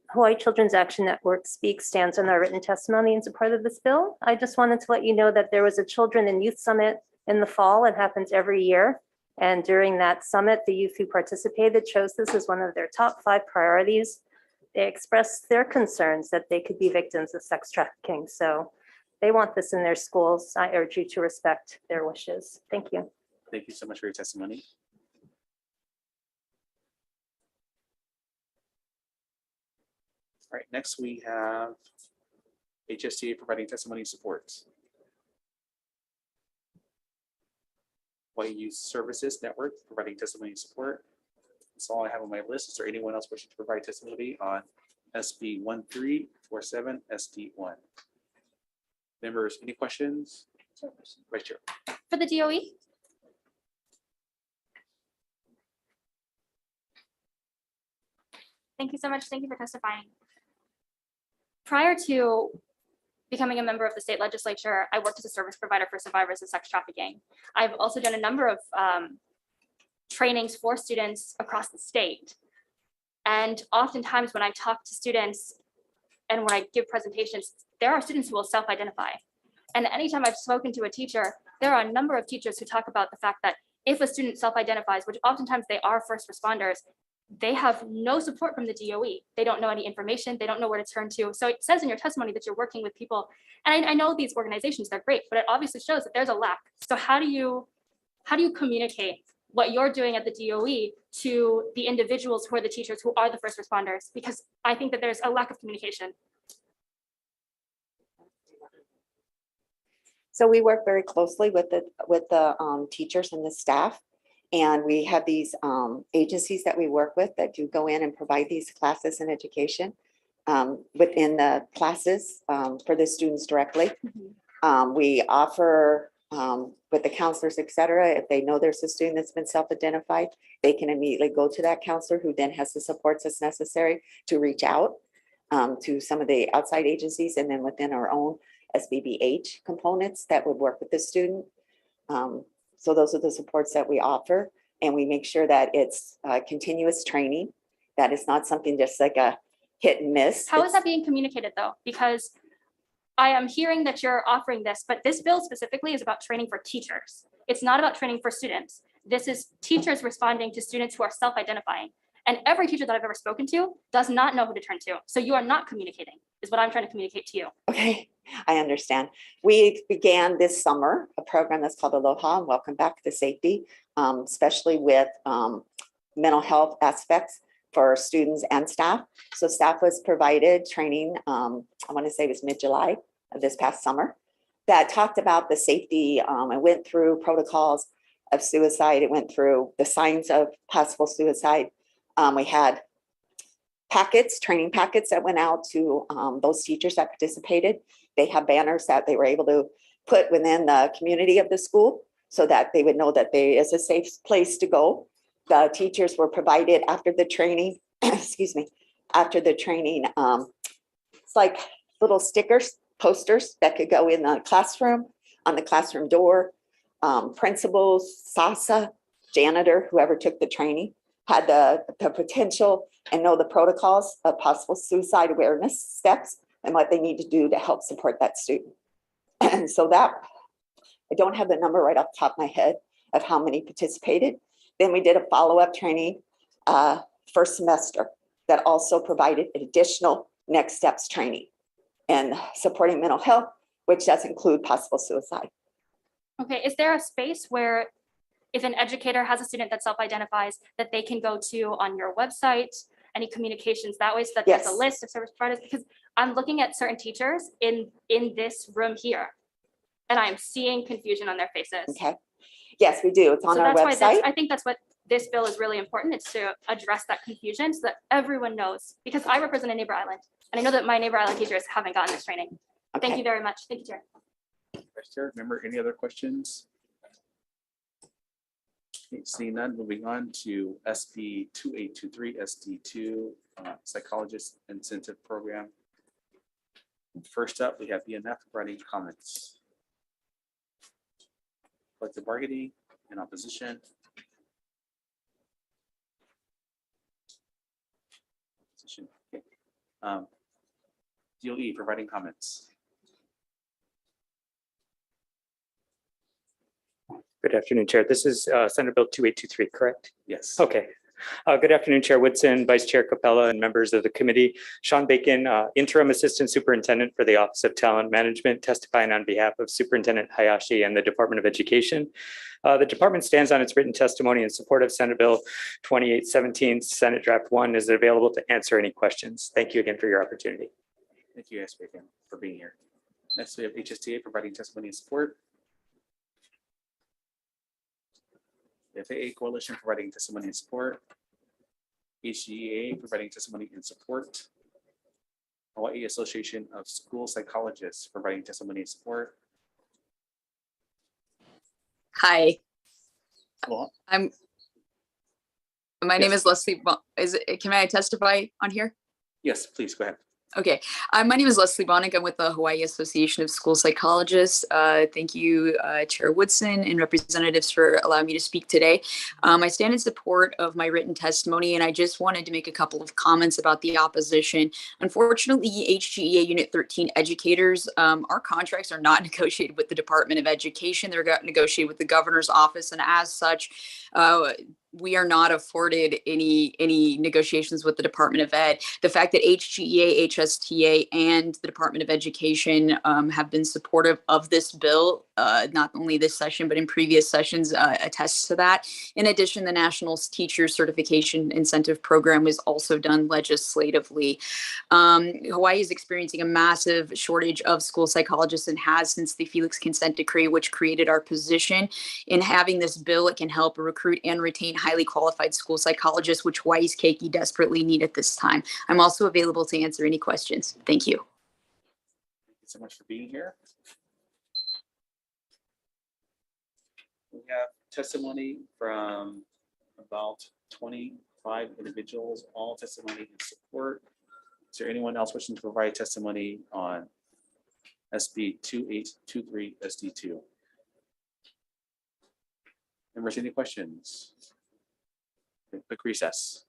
Hawaii Children's Action Network Speaks stands on our written testimony in support of this bill. I just wanted to let you know that there was a Children and Youth Summit in the fall. It happens every year. And during that summit, the youth who participated chose this as one of their top 5 priorities. They expressed their concerns that they could be victims of sex trafficking. So they want this in their schools. I urge you to respect their wishes. Thank you. Thank you so much for your testimony. All right, next we have HST providing testimony and support. Hawaii Youth Services Network providing testimony and support. That's all I have on my list. Is there anyone else wishing to provide testimony on SB 1347 SD1? Members, any questions? Vice Chair. For the DOE? Thank you so much. Thank you for testifying. Prior to becoming a member of the state legislature, I worked as a service provider for survivors of sex trafficking. I've also done a number of trainings for students across the state. And oftentimes when I talk to students and when I give presentations, there are students who will self-identify. And anytime I've spoken to a teacher, there are a number of teachers who talk about the fact that if a student self-identifies, which oftentimes they are first responders, they have no support from the DOE. They don't know any information. They don't know where to turn to. So it says in your testimony that you're working with people. And I know these organizations, they're great, but it obviously shows that there's a lack. So how do you communicate what you're doing at the DOE to the individuals who are the teachers who are the first responders? Because I think that there's a lack of communication. So we work very closely with the teachers and the staff. And we have these agencies that we work with that do go in and provide these classes and education within the classes for the students directly. We offer with the counselors, et cetera, if they know there's a student that's been self-identified, they can immediately go to that counselor who then has the supports that's necessary to reach out to some of the outside agencies and then within our own SBBH components that would work with the student. So those are the supports that we offer, and we make sure that it's continuous training, that it's not something just like a hit and miss. How is that being communicated though? Because I am hearing that you're offering this, but this bill specifically is about training for teachers. It's not about training for students. This is teachers responding to students who are self-identifying. And every teacher that I've ever spoken to does not know who to turn to. So you are not communicating, is what I'm trying to communicate to you. Okay, I understand. We began this summer a program that's called Aloha and Welcome Back to Safety, especially with mental health aspects for students and staff. So staff was provided training, I want to say it was mid-July of this past summer, that talked about the safety. It went through protocols of suicide. It went through the signs of possible suicide. We had packets, training packets that went out to those teachers that participated. They have banners that they were able to put within the community of the school so that they would know that there is a safe place to go. The teachers were provided after the training excuse me, after the training. It's like little stickers, posters that could go in the classroom, on the classroom door. Principals, SASA, janitor, whoever took the training, had the potential and know the protocols of possible suicide awareness steps and what they need to do to help support that student. And so that, I don't have the number right off the top of my head of how many participated. Then we did a follow-up training first semester that also provided additional next steps training and supporting mental health, which does include possible suicide. Okay, is there a space where if an educator has a student that self-identifies that they can go to on your website, any communications that way, so that there's a Yes. list of service providers? Because I'm looking at certain teachers in this room here, and I'm seeing confusion on their faces. Okay. Yes, we do. It's on So our that's why website. I think that's what this bill is really important. It's to address that confusion so that everyone knows, because I represent a neighbor island, and I know that my neighbor island teachers haven't gotten this training. Thank Okay. you very much. Thank you, Chair. Vice Chair, member, any other questions? Okay, seeing none, moving on to SB 2823 SD2 Psychologist Incentive Program. First up, we have ENF providing comments. Collective bargaining in opposition. Opposition. Okay. DOE providing comments. Good afternoon, Chair. This is Senate Bill 2823, correct? Yes. Okay. Good afternoon, Chair Woodson, Vice Chair Capella, and members of the committee. Sean Bacon, Interim Assistant Superintendent for the Office of Talent Management, testifying on behalf of Superintendent Hayashi and the Department of Education. The department stands on its written testimony in support of Senate Bill 2817, Senate Draft 1, is available to answer any questions. Thank you again for your opportunity. Thank you, guys, Bacon, for being here. Next, we have HSTA providing testimony and support. FAA Coalition providing testimony and support. HGEA providing testimony and support. Hawaii Association of School Psychologists providing testimony and support. Hi, Well, my name is Leslie. Can I testify on here? yes, please go ahead. Okay, my name is Leslie Bonnick. I'm with the Hawaii Association of School Psychologists. Thank you, Chair Woodson and representatives for allowing me to speak today. I stand in support of my written testimony, and I just wanted to make a couple of comments about the opposition. Unfortunately, HGEA Unit 13 educators, our contracts are not negotiated with the Department of Education. They're negotiated with the governor's office, and as such, we are not afforded any negotiations with the Department of Ed. The fact that HGEA, HSTA, and the Department of Education have been supportive of this bill, not only this session, but in previous sessions, attests to that. In addition, the National Teacher Certification Incentive Program was also done legislatively. Hawaii is experiencing a massive shortage of school psychologists and has since the Felix Consent Decree, which created our position. In having this bill, it can help recruit and retain highly qualified school psychologists, which Hawaii's keiki desperately need at this time. I'm also available to answer any questions. Thank you. Thank you so much for being here. We have testimony from about 25 individuals, all testimony in support. Is there anyone else wishing to provide testimony on SB 2823 SD2? Members, any questions? Quick recess.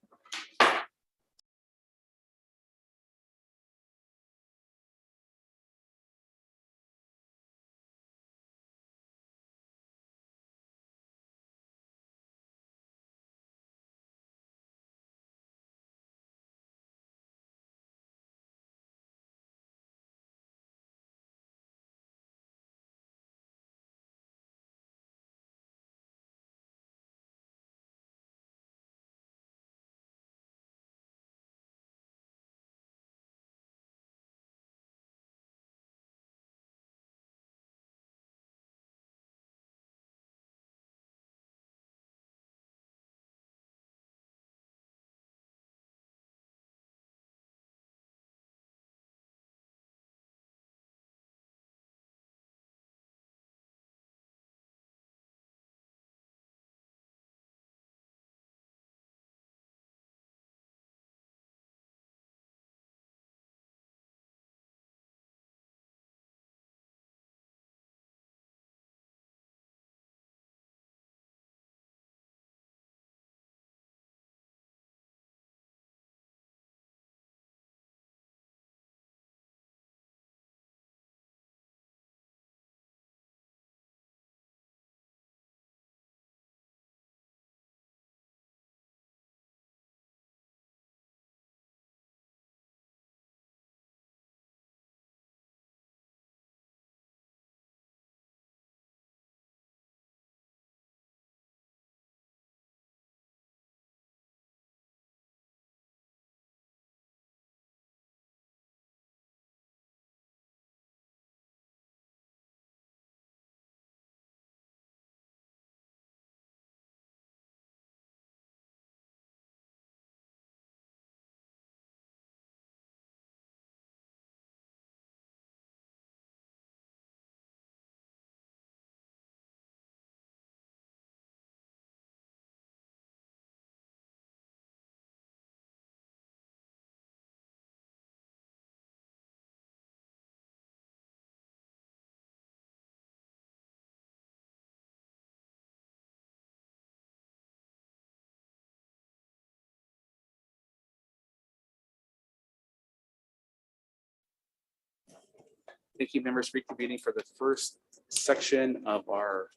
Thank you, members, for reconvening for the first section of our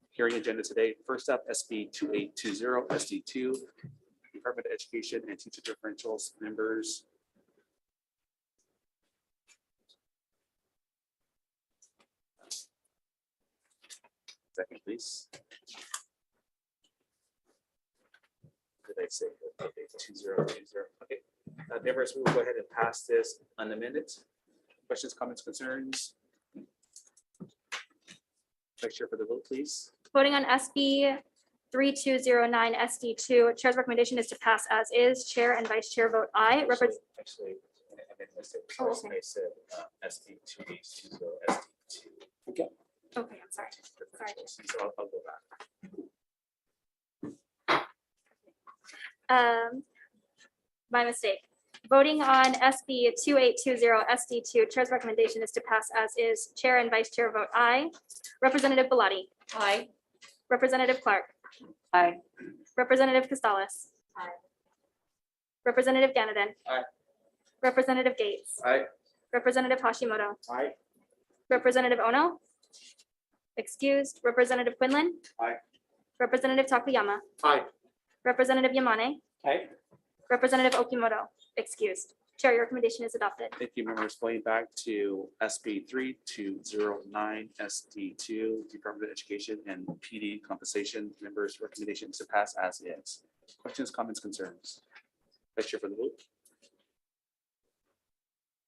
hearing agenda today. First up, SB 2820, SD2, Department of Education and Teacher Differentials. Members. Second, please. Did I say? Okay, 2020. Okay. Members, we will go ahead and pass this unamended. Questions, comments, concerns? Vice Chair for the vote, please. Voting on SB 3209 SD2, Chair's recommendation is to pass as is. Chair and Vice Chair vote aye. Actually, I made a mistake. Oh, okay. I said SB 2820 SD2. Okay. Okay, I'm sorry. So I'll go back. My mistake. Voting on SB 2820 SD2, Chair's recommendation is to pass as is. Chair and Vice Chair vote aye. Representative Bellotti. Aye. Representative Clark. Aye. Representative Costales. Aye. Representative Ganadin. Aye. Representative Gates. Aye. Representative Hashimoto. Aye. Representative Ono. Excused. Representative Quinlan. Aye. Representative Takayama. Aye. Representative Yamane. Aye. Representative Okimoto. Excused. Chair, your recommendation is adopted. Thank you, members. Going back to SB 3209 SD2, Department of Education and PD compensation. Members' recommendation is to pass as is. Questions, comments, concerns? Vice Chair for the vote.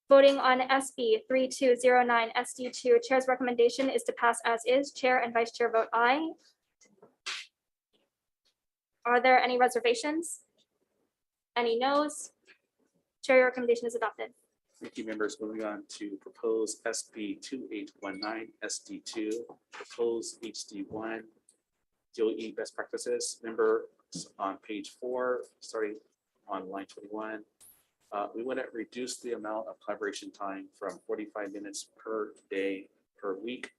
Voting on SB 3209 SD2, Chair's recommendation is to pass as is. Chair and Vice Chair vote aye. Are there any reservations? Any noes? Chair, your recommendation is adopted. Thank you, members. Moving on to propose SB 2819 SD2, proposed HD1, DOE best practices. Members on page 4, starting on line 21. We want to reduce the amount of collaboration time from 45 minutes per day per week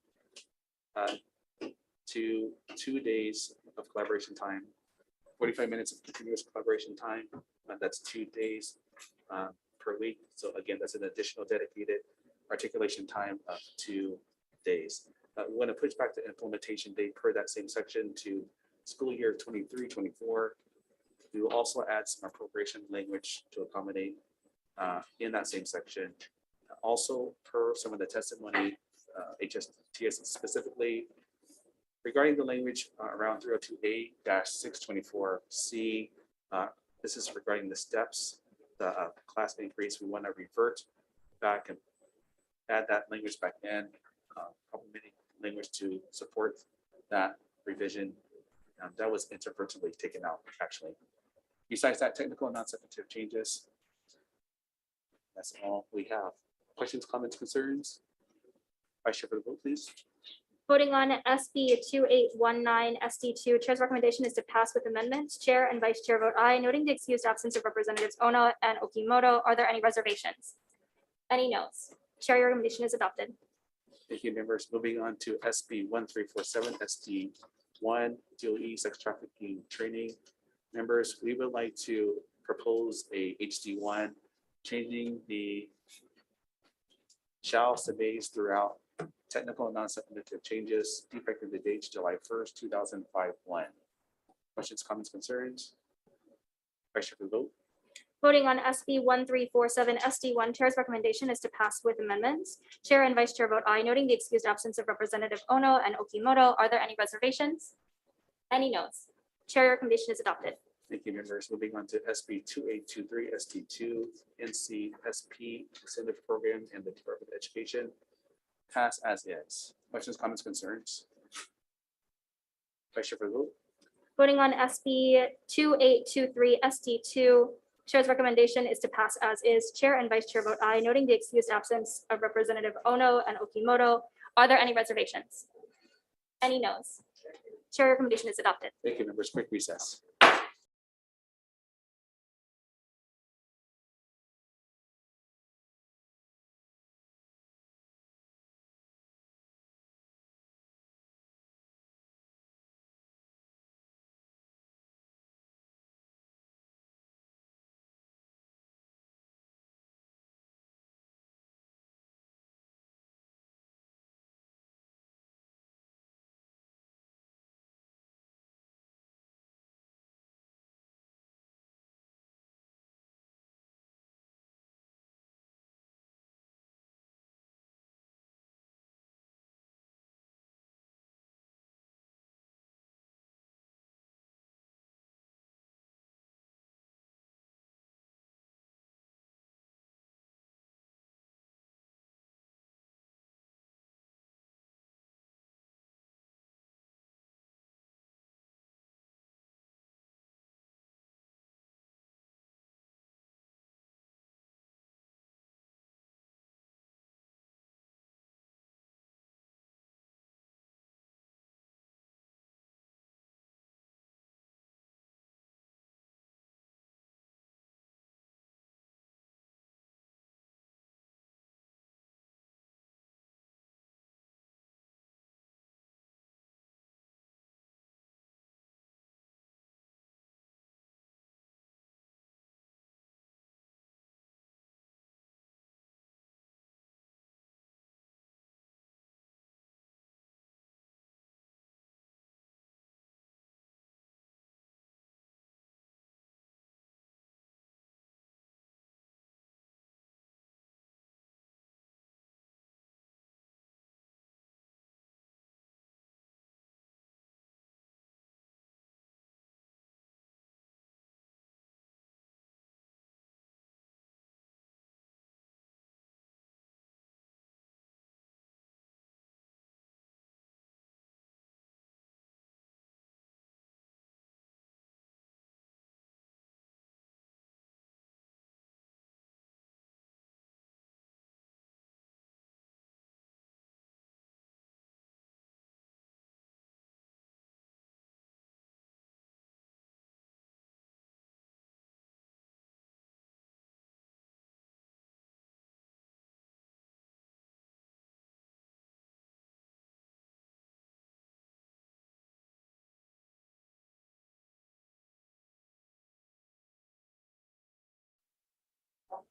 to 2 days of collaboration time, 45 minutes of continuous collaboration time. That's 2 days per week. So again, that's an additional dedicated articulation time of 2 days. We want to push back the implementation date per that same section to school year 23-24. We will also add some appropriation language to accommodate in that same section. Also, per some of the testimony, HST specifically, regarding the language around 302A-624C, this is regarding the steps, the class increase. We want to revert back and add that language back in, complementing language to support that revision. That was inadvertently taken out, actually. Besides that, technical and non-substantive changes. That's all we have. Questions, comments, concerns? Vice Chair for the vote, please. Voting on SB 2819 SD2, Chair's recommendation is to pass with amendments. Chair and Vice Chair vote aye, noting the excused absence of Representatives Ono and Okimoto. Are there any reservations? Any noes? Chair, your recommendation is adopted. Thank you, members. Moving on to SB 1347 SD1, DOE sex trafficking training. Members, we would like to propose a HD1, changing the shall surveys throughout technical and non-substantive changes, effective the date July 1st, 2005-1. Questions, comments, concerns? Vice Chair for the vote. Voting on SB 1347 SD1, Chair's recommendation is to pass with amendments. Chair and Vice Chair vote aye, noting the excused absence of Representative Ono and Okimoto. Are there any reservations? Any noes? Chair, your recommendation is adopted. Thank you, members. Moving on to SB 2823 SD2, NCSP Incentive Program and the Department of Education. Pass as is. Questions, comments, concerns? Vice Chair for the vote. Voting on SB 2823 SD2, Chair's recommendation is to pass as is. Chair and Vice Chair vote aye, noting the excused absence of Representative Ono and Okimoto. Are there any reservations? Any noes? Chair, your recommendation is adopted. Thank you, members. Quick recess.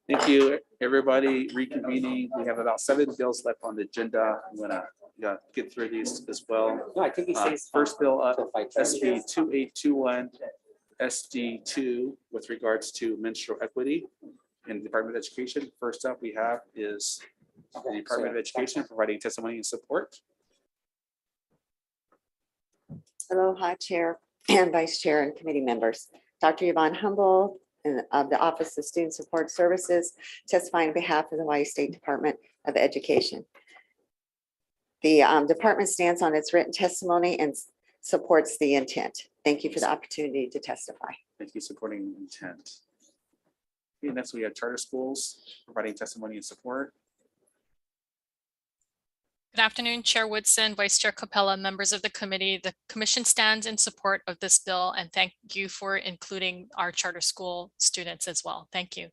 Thank you, everybody. Reconvening. We have about 7 bills left on the agenda. I'm gonna get through these as well. No, I think he says. First bill up, SB 2821, SD2, with regards to menstrual equity in the Department of Education. First up, we have is the Department of Education providing testimony and support. Aloha, Chair and Vice Chair and committee members. Dr. Yvonne Humble of the Office of Student Support Services testifying on behalf of the Hawaii State Department of Education. The department stands on its written testimony and supports the intent. Thank you for the opportunity to testify. Thank you, supporting intent. Okay, next we have charter schools providing testimony and support. Good afternoon, Chair Woodson, Vice Chair Capella, members of the committee. The commission stands in support of this bill and thank you for including our charter school students as well. Thank you.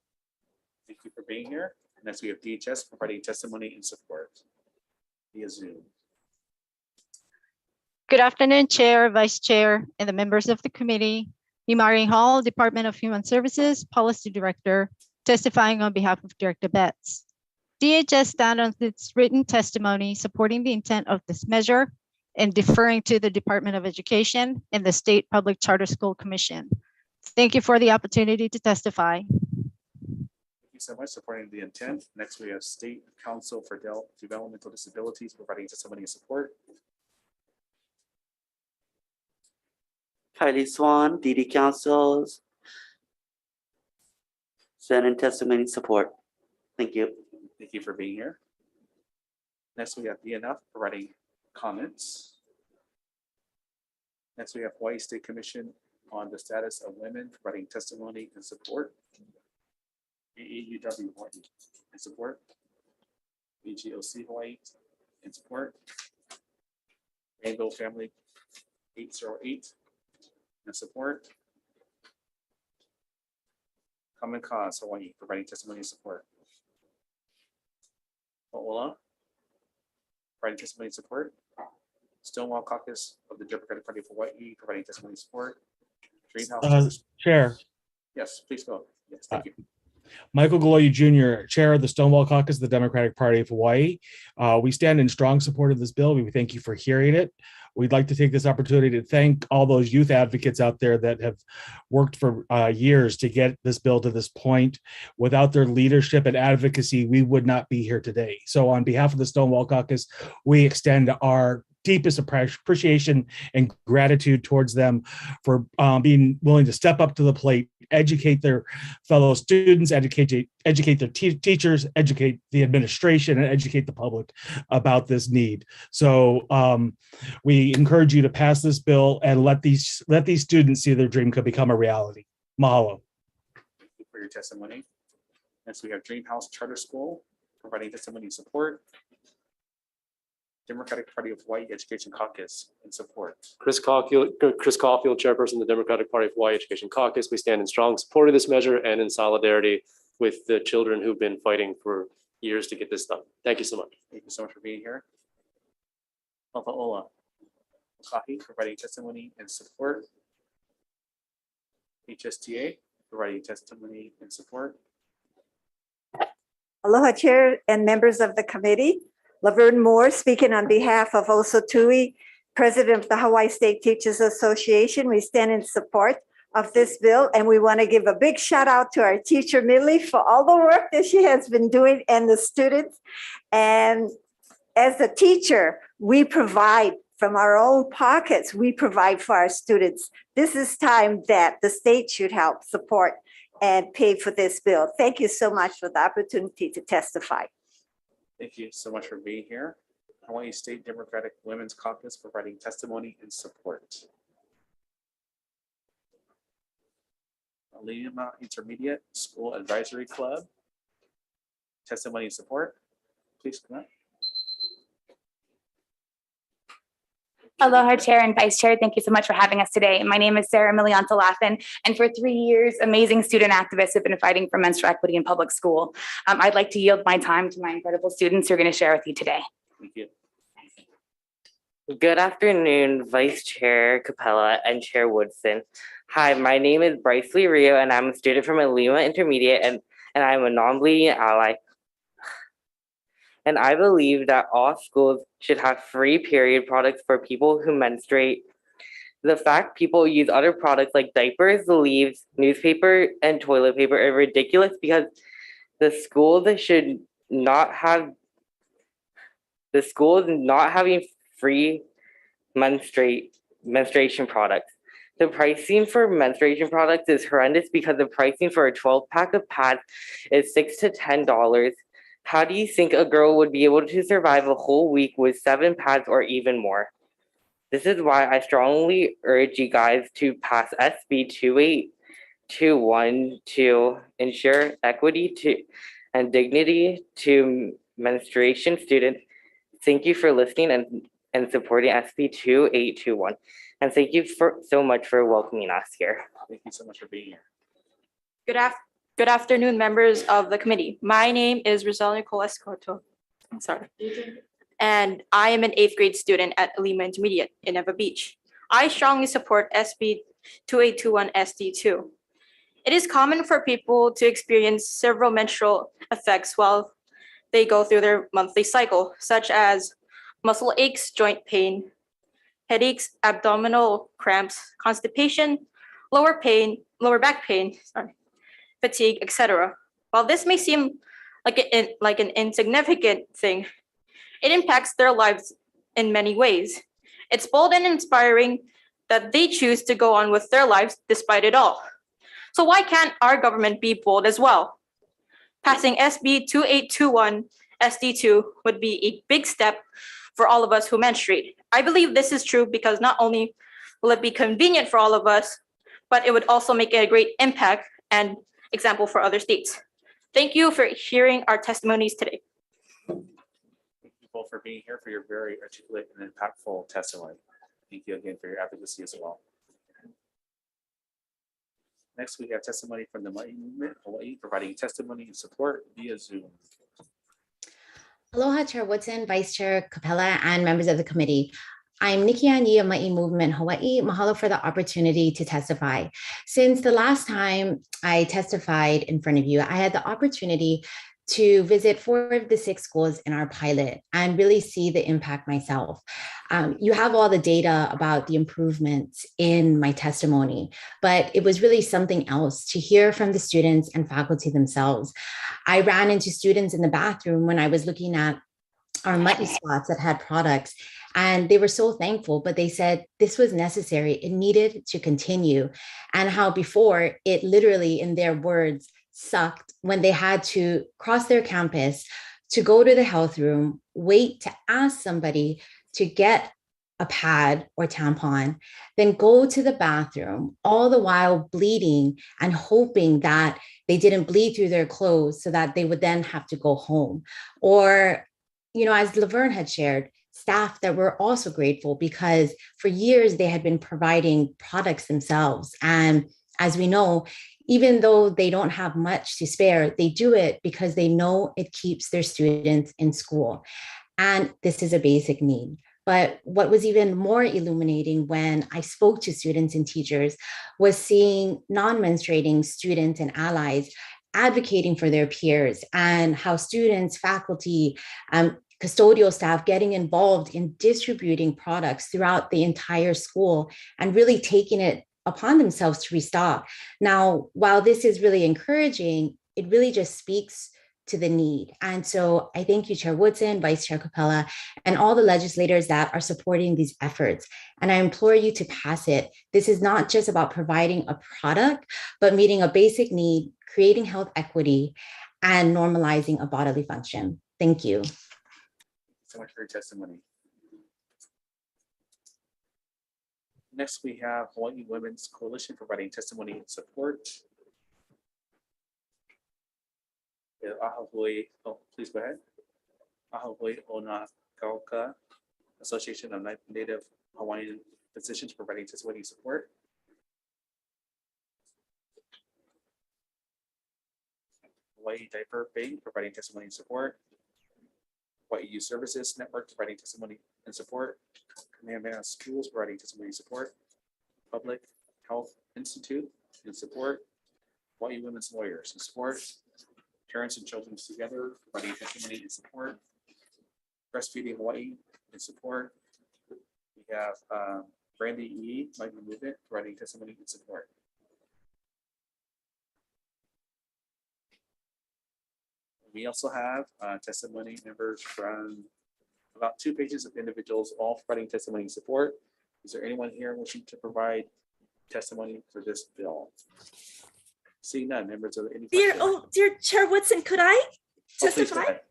Thank you for being here. Next we have DHS providing testimony and support via Zoom. Good afternoon, Chair, Vice Chair, and the members of the committee. Imari Hall, Department of Human Services, Policy Director, testifying on behalf of Director Betts. DHS stands on its written testimony supporting the intent of this measure and deferring to the Department of Education and the State Public Charter School Commission. Thank you for the opportunity to testify. Thank you so much, supporting the intent. Next, we have State Council for Developmental Disabilities providing testimony and support. Kylie Swan, DD Councils. Send in testimony and support. Thank you. Thank you for being here. Next, we have BNF providing comments. Next, we have Hawaii State Commission on the status of women providing testimony and support. AAUW Hawaii and support. BGOC Hawaii and support. Rainbow Family 808 and support. Common Cause Hawaii providing testimony and support. WAL providing testimony and support. Stonewall Caucus of the Democratic Party of Hawaii providing testimony and support. Greenhouse. Chair. Yes, please go. Yes, thank you. Michael Galoyu Jr., Chair of the Stonewall Caucus of the Democratic Party of Hawaii. We stand in strong support of this bill. We thank you for hearing it. We'd like to take this opportunity to thank all those youth advocates out there that have worked for years to get this bill to this point. Without their leadership and advocacy, we would not be here today. So on behalf of the Stonewall Caucus, we extend our deepest appreciation and gratitude towards them for being willing to step up to the plate, educate their fellow students, educate their teachers, educate the administration, and educate the public about this need. So we encourage you to pass this bill and let these students see their dream could become a reality. Mahalo. Thank you for your testimony. Next, we have Dreamhouse Charter School providing testimony and support. Democratic Party of Hawaii Education Caucus in support. Chris Caulfield, Chairperson of the Democratic Party of Hawaii Education Caucus. We stand in strong support of this measure and in solidarity with the children who've been fighting for years to get this done. Thank you so much. Thank you so much for being here. Ola Kahi providing testimony and support. HSTA providing testimony and support. Aloha, Chair and members of the committee. Laverne Moore speaking on behalf of Oso Tui, President of the Hawaii State Teachers Association. We stand in support of this bill, and we want to give a big shout out to our teacher, Millie, for all the work that she has been doing and the students. And as a teacher, we provide from our own pockets, we provide for our students. This is time that the state should help support and pay for this bill. Thank you so much for the opportunity to testify. Thank you so much for being here. Hawaii State Democratic Women's Caucus providing testimony and support. Lima Intermediate School Advisory Club. Testimony and support. Please come up. Aloha, Chair and Vice Chair. Thank you so much for having us today. My name is Sarah Milianta-Laffin, and for 3 years, amazing student activists have been fighting for menstrual equity in public school. I'd like to yield my time to my incredible students who are going to share with you today. Thank you. Good afternoon, Vice Chair Capella and Chair Woodson. Hi, my name is Bryce Lee Rio, and I'm a student from Lima Intermediate, and and I'm a non-bleeding ally. And I believe that all schools should have free period products for people who menstruate. The fact people use other products like diapers, leaves, newspaper, and toilet paper are ridiculous because the schools should not have the schools not having free menstruation products. The pricing for menstruation products is horrendous because the pricing for a 12-pack of pads is $6 to $10. How do you think a girl would be able to survive a whole week with 7 pads or even more? This is why I strongly urge you guys to pass SB 2821 to ensure equity and dignity to menstruation students. Thank you for listening and supporting SB 2821. And thank you so much for welcoming us here. Thank you so much for being here. Good afternoon, members of the committee. My name is Rizal Nicole Escoto. I'm sorry. And I am an 8th grade student at Lima Intermediate in Neva Beach. I strongly support SB 2821 SD2. It is common for people to experience several menstrual effects while they go through their monthly cycle, such as muscle aches, joint pain, headaches, abdominal cramps, constipation, lower back pain, fatigue, etc. While this may seem like an insignificant thing, it impacts their lives in many ways. It's bold and inspiring that they choose to go on with their lives despite it all. So why can't our government be bold as well? Passing SB 2821 SD2 would be a big step for all of us who menstruate. I believe this is true because not only will it be convenient for all of us, but it would also make a great impact and example for other states. Thank you for hearing our testimonies today. Thank you both for being here for your very articulate and impactful testimony. Thank you again for your advocacy as well. Next, we have testimony from the Ma'i Movement Hawaii, providing testimony and support via Zoom. Aloha, Chair Woodson, Vice Chair Capella, and members of the committee. I'm Nikki Ani of Ma'i Movement Hawaii. Mahalo for the opportunity to testify. Since the last time I testified in front of you, I had the opportunity to visit 4 of the 6 schools in our pilot and really see the impact myself. You have all the data about the improvements in my testimony, but it was really something else to hear from the students and faculty themselves. I ran into students in the bathroom when I was looking at our Ma'i spots that had products, and they were so thankful, but they said this was necessary. It needed to continue. And how before it literally, in their words, sucked when they had to cross their campus to go to the health room, wait to ask somebody to get a pad or tampon, then go to the bathroom, all the while bleeding and hoping that they didn't bleed through their clothes so that they would then have to go home. Or, you know, as Laverne had shared, staff that were also grateful because for years they had been providing products themselves. And as we know, even though they don't have much to spare, they do it because they know it keeps their students in school. And this is a basic need. But what was even more illuminating when I spoke to students and teachers was seeing non-menstruating students and allies advocating for their peers, and how students, faculty, custodial staff getting involved in distributing products throughout the entire school and really taking it upon themselves to restock. Now, while this is really encouraging, it really just speaks to the need. And so I thank you, Chair Woodson, Vice Chair Capella, and all the legislators that are supporting these efforts. And I implore you to pass it. This is not just about providing a product, but meeting a basic need, creating health equity, and normalizing a bodily function. Thank you. Thank you so much for your testimony. Next, we have Hawaii Women's Coalition providing testimony and support. Ahahui, oh, please go ahead. Ahahui Ona Kauka, Association of Native Hawaiian Physicians providing testimony and support. Hawaii Diaper Bank providing testimony and support. Hawaii Youth Services Network providing testimony and support. Kamehameha Schools providing testimony and support. Public Health Institute in support. Hawaii Women's Lawyers in support. Parents and Children Together, providing testimony and support. Breastfeeding Hawaii in support. We have Brandy E, Mighty Movement, providing testimony and support. We also have testimony members from about 2 pages of individuals, all providing testimony and support. Is there anyone here wishing to provide testimony for this bill? Seeing none, members of any. Dear Chair Woodson, could I Please go testify? ahead.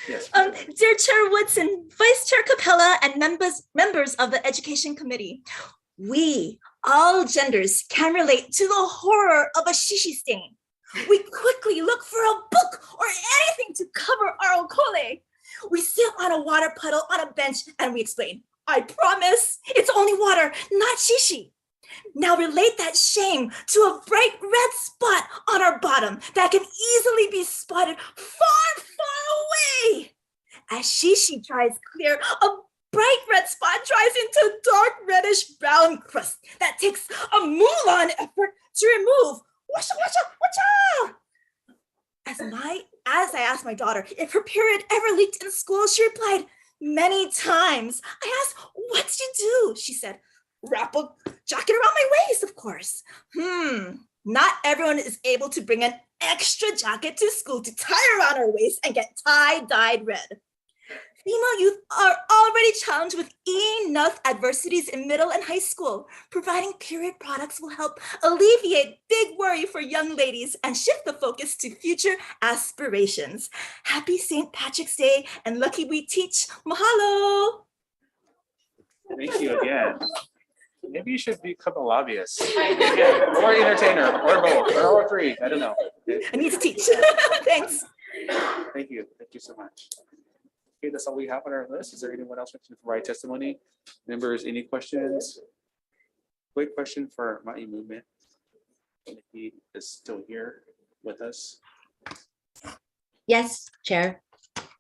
Yes. Dear Chair Woodson, Vice Chair Capella, and members of the Education Committee, we, all genders, can relate to the horror of a shishi stain. We quickly look for a book or anything to cover our okole. We sit on a water puddle on a bench and we explain, I promise, it's only water, not shishi. Now relate that shame to a bright red spot on our bottom that can easily be spotted far, far away. As shishi dries clear, a bright red spot dries into dark reddish brown crust that takes a Mulan effort to remove. Washa, washa, wacha! As I asked my daughter if her period ever leaked in school, she replied, many times. I asked, what did you do? She said, wrap a jacket around my waist, of course. Not everyone is able to bring an extra jacket to school to tie around our waist and get tie-dyed red. Female youth are already challenged with enough adversities in middle and high school. Providing period products will help alleviate big worry for young ladies and shift the focus to future aspirations. Happy St. Patrick's Day and lucky we teach. Mahalo. Thank you again. Maybe you should become a lobbyist or entertainer or both or all three. I don't know. I need to teach. Thanks. Thank you. Thank you so much. Okay, that's all we have on our list. Is there anyone else wishing to provide testimony? Members, any questions? Quick question for Ma'i Movement. If he is still here with us. Yes, Chair.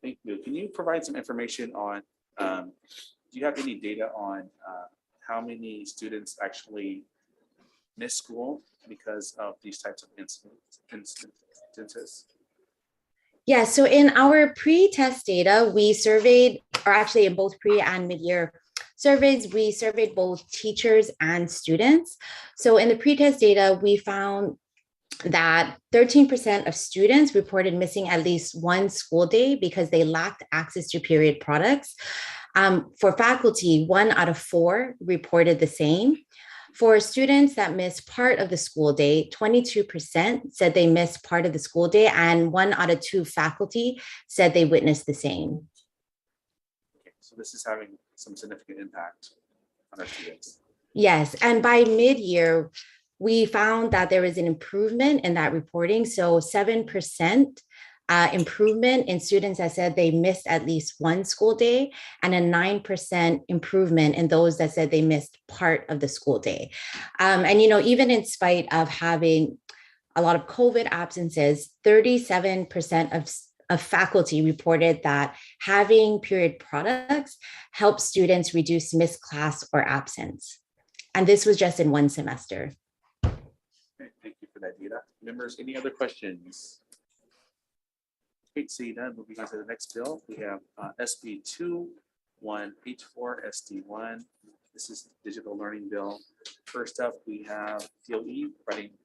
Thank you. Can you provide some information on, do you have any data on how many students actually miss school because of these types of instances? Yeah, so in our pre-test data, we surveyed, or actually in both pre and mid-year surveys, we surveyed both teachers and students. So in the pre-test data, we found that 13% of students reported missing at least one school day because they lacked access to period products. For faculty, 1 out of 4 reported the same. For students that missed part of the school day, 22% said they missed part of the school day, and 1 out of 2 faculty said they witnessed the same. Okay, so this is having some significant impact on our students. Yes, and by mid-year, we found that there is an improvement in that reporting. So 7% improvement in students that said they missed at least one school day, and a 9% improvement in those that said they missed part of the school day. And, you know, even in spite of having a lot of COVID absences, 37% of faculty reported that having period products helps students reduce missed class or absence. And this was just in one semester. Okay, thank you for that data. Members, any other questions? See none. Moving on to the next bill, we have SB 2184 SD1. This is the digital learning bill. First up, we have DOE providing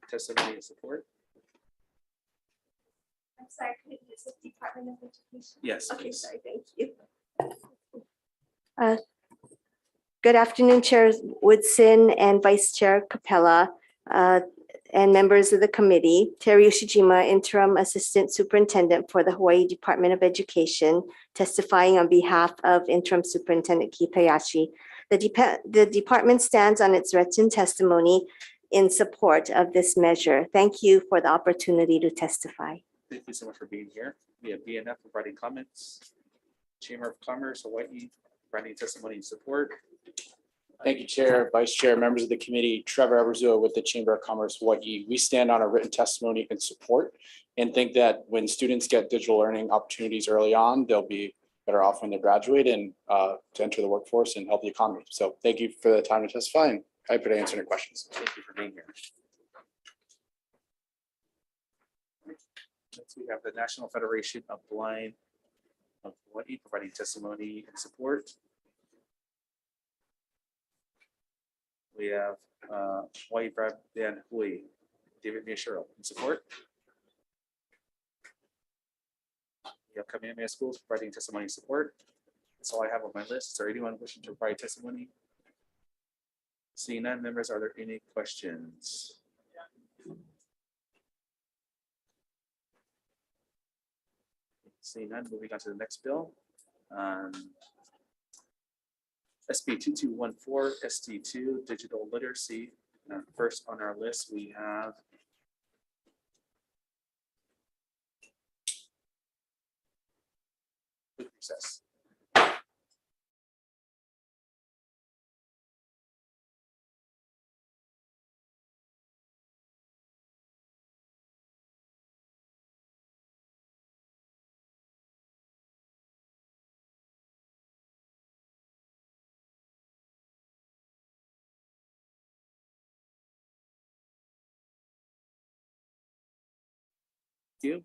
testimony and support. I'm sorry, could you use the Department of Education? Yes. Okay, please. sorry, thank you. Good afternoon, Chair Woodson and Vice Chair Capella. And members of the committee, Terry Ushijima, Interim Assistant Superintendent for the Hawaii Department of Education, testifying on behalf of Interim Superintendent Keith Hayashi. The department stands on its written testimony in support of this measure. Thank you for the opportunity to testify. Thank you so much for being here. We have BNF providing comments. Chamber of Commerce, Hawaii, providing testimony and support. Thank you, Chair, Vice Chair, members of the committee. Trevor Everzua with the Chamber of Commerce Hawaii. We stand on a written testimony and support and think that when students get digital learning opportunities early on, they'll be better off when they graduate and to enter the workforce and help the economy. So thank you for the time to testify and happy to answer any questions. Thank you for being here. Next, we have the National Federation of Blind of Hawaii providing testimony and support. We have Hawaii Broadband Hui, David Miyashiro in support. We have Kamehameha Schools providing testimony and support. That's all I have on my list. Is there anyone wishing to provide testimony? Seeing none, members, are there any questions? Seeing none, moving on to the next bill. SB 2214 ST2 digital literacy. First on our list, we have recess. You.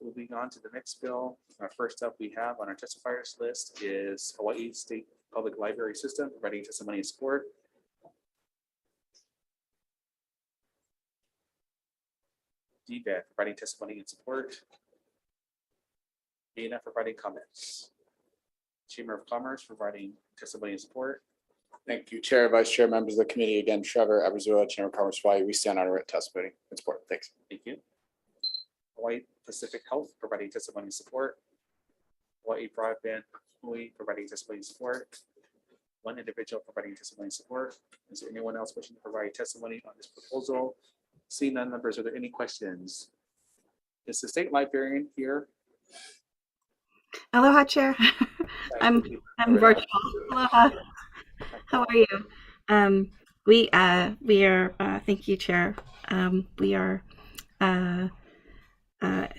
Moving on to the next bill. First up we have on our testifiers list is Hawaii State Public Library System providing testimony and support. DVET providing testimony and support. EDN providing comments. Chamber of Commerce providing testimony and support. Thank you, Chair, Vice Chair, members of the committee. Again, Trevor Abrazuo, Chamber of Commerce, Hawaii. We stand on a written testimony and support. Thanks. Thank you. Hawaii Pacific Health providing testimony and support. Hawaii Broadband Hui providing testimony and support. One individual providing testimony and support. Is there anyone else wishing to provide testimony on this proposal? Seeing none, members, are there any questions? Is the state librarian here? Aloha, Chair. I'm virtual. Aloha. How are you? We are. Thank you, Chair.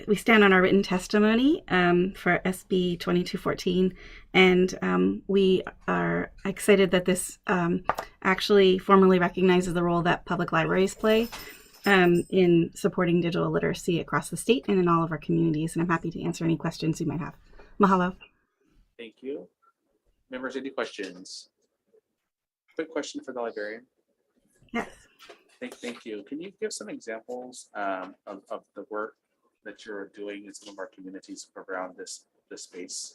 We stand on our written testimony for SB 2214, and we are excited that this actually formally recognizes the role that public libraries play in supporting digital literacy across the state and in all of our communities. And I'm happy to answer any questions you might have. Mahalo. Thank you. Members, any questions? Quick question for the librarian. Yes. Thank you. Can you give some examples of the work that you're doing in some of our communities around this space?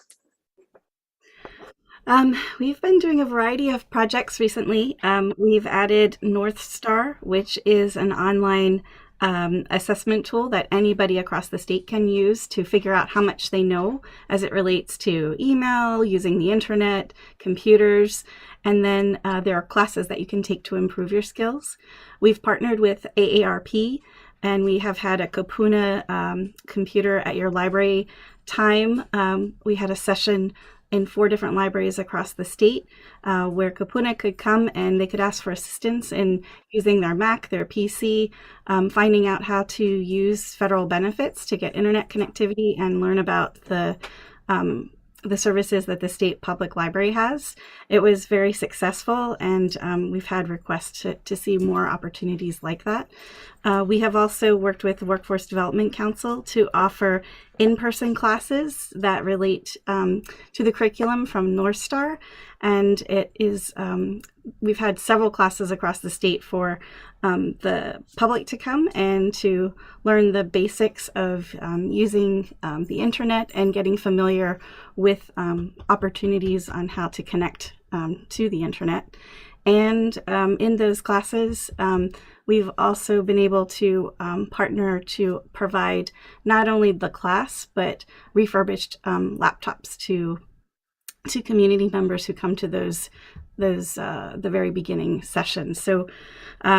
We've been doing a variety of projects recently. We've added North Star, which is an online assessment tool that anybody across the state can use to figure out how much they know as it relates to email, using the internet, computers, and then there are classes that you can take to improve your skills. We've partnered with AARP, and we have had a Kapuna computer at your library time. We had a session in 4 different libraries across the state where Kapuna could come and they could ask for assistance in using their Mac, their PC, finding out how to use federal benefits to get internet connectivity and learn about the services that the state public library has. It was very successful, and we've had requests to see more opportunities like that. We have also worked with the Workforce Development Council to offer in-person classes that relate to the curriculum from North Star, and it is we've had several classes across the state for the public to come and to learn the basics of using the internet and getting familiar with opportunities on how to connect to the internet. And in those classes, we've also been able to partner to provide not only the class, but refurbished laptops to community members who come to those the very beginning sessions. So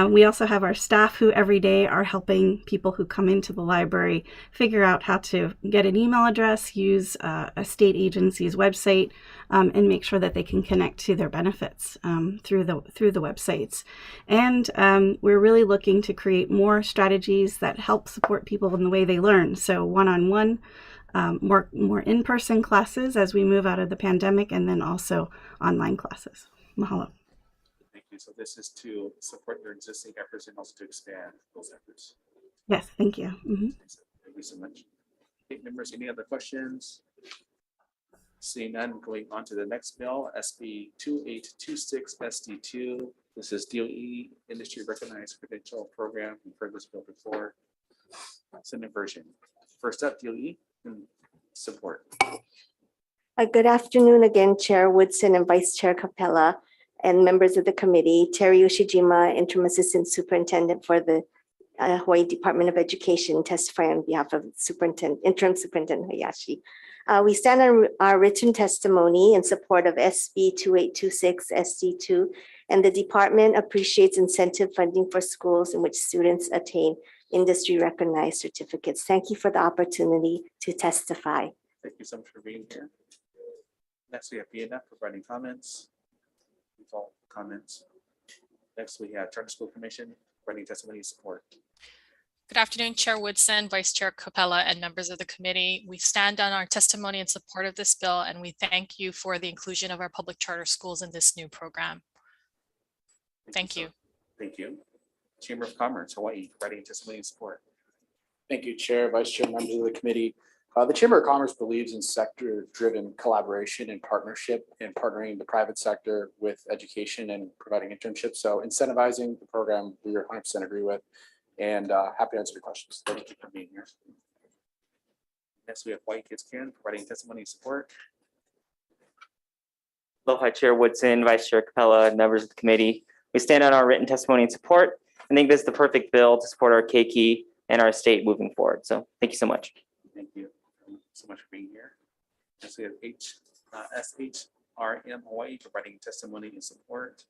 we also have our staff who every day are helping people who come into the library figure out how to get an email address, use a state agency's website, and make sure that they can connect to their benefits through the websites. And we're really looking to create more strategies that help support people in the way they learn. So one-on-one, more in-person classes as we move out of the pandemic, and then also online classes. Mahalo. Thank you. So this is to support your existing efforts and also to expand those efforts. Yes, thank you. Mm-hmm. Thank you so much. Okay, members, any other questions? Seeing none, going on to the next bill, SB 2826 SD2. This is DOE Industry Recognized Credential Program. We've heard this bill before. Senate version. First up, DOE and support. Good afternoon again, Chair Woodson and Vice Chair Capella and members of the committee. Terry Yoshijima, Interim Assistant Superintendent for the Hawaii Department of Education, testifying on behalf of Interim Superintendent Hayashi. We stand on our written testimony in support of SB 2826 SD2, and the department appreciates incentive funding for schools in which students attain industry recognized certificates. Thank you for the opportunity to testify. Thank you so much for being here. Next, we have BNF providing comments. Default comments. Next, we have Charter School Commission providing testimony and support. Good afternoon, Chair Woodson, Vice Chair Capella, and members of the committee. We stand on our testimony in support of this bill, and we thank you for the inclusion of our public charter schools in this new program. Thank you. Thank you. Chamber of Commerce, Hawaii, providing testimony and support. Thank you, Chair, Vice Chair, members of the committee. The Chamber of Commerce believes in sector-driven collaboration and partnership in partnering the private sector with education and providing internships. So incentivizing the program, we 100% agree with, and happy to answer your questions. Thank you for being here. Next, we have Hawaii Kids Can providing testimony and support. Aloha, Chair Woodson, Vice Chair Capella, and members of the committee. We stand on our written testimony and support. I think this is the perfect bill to support our keiki and our state moving forward. So thank you so much. Thank you so much for being here. Next, we have SHRM Hawaii providing testimony and support.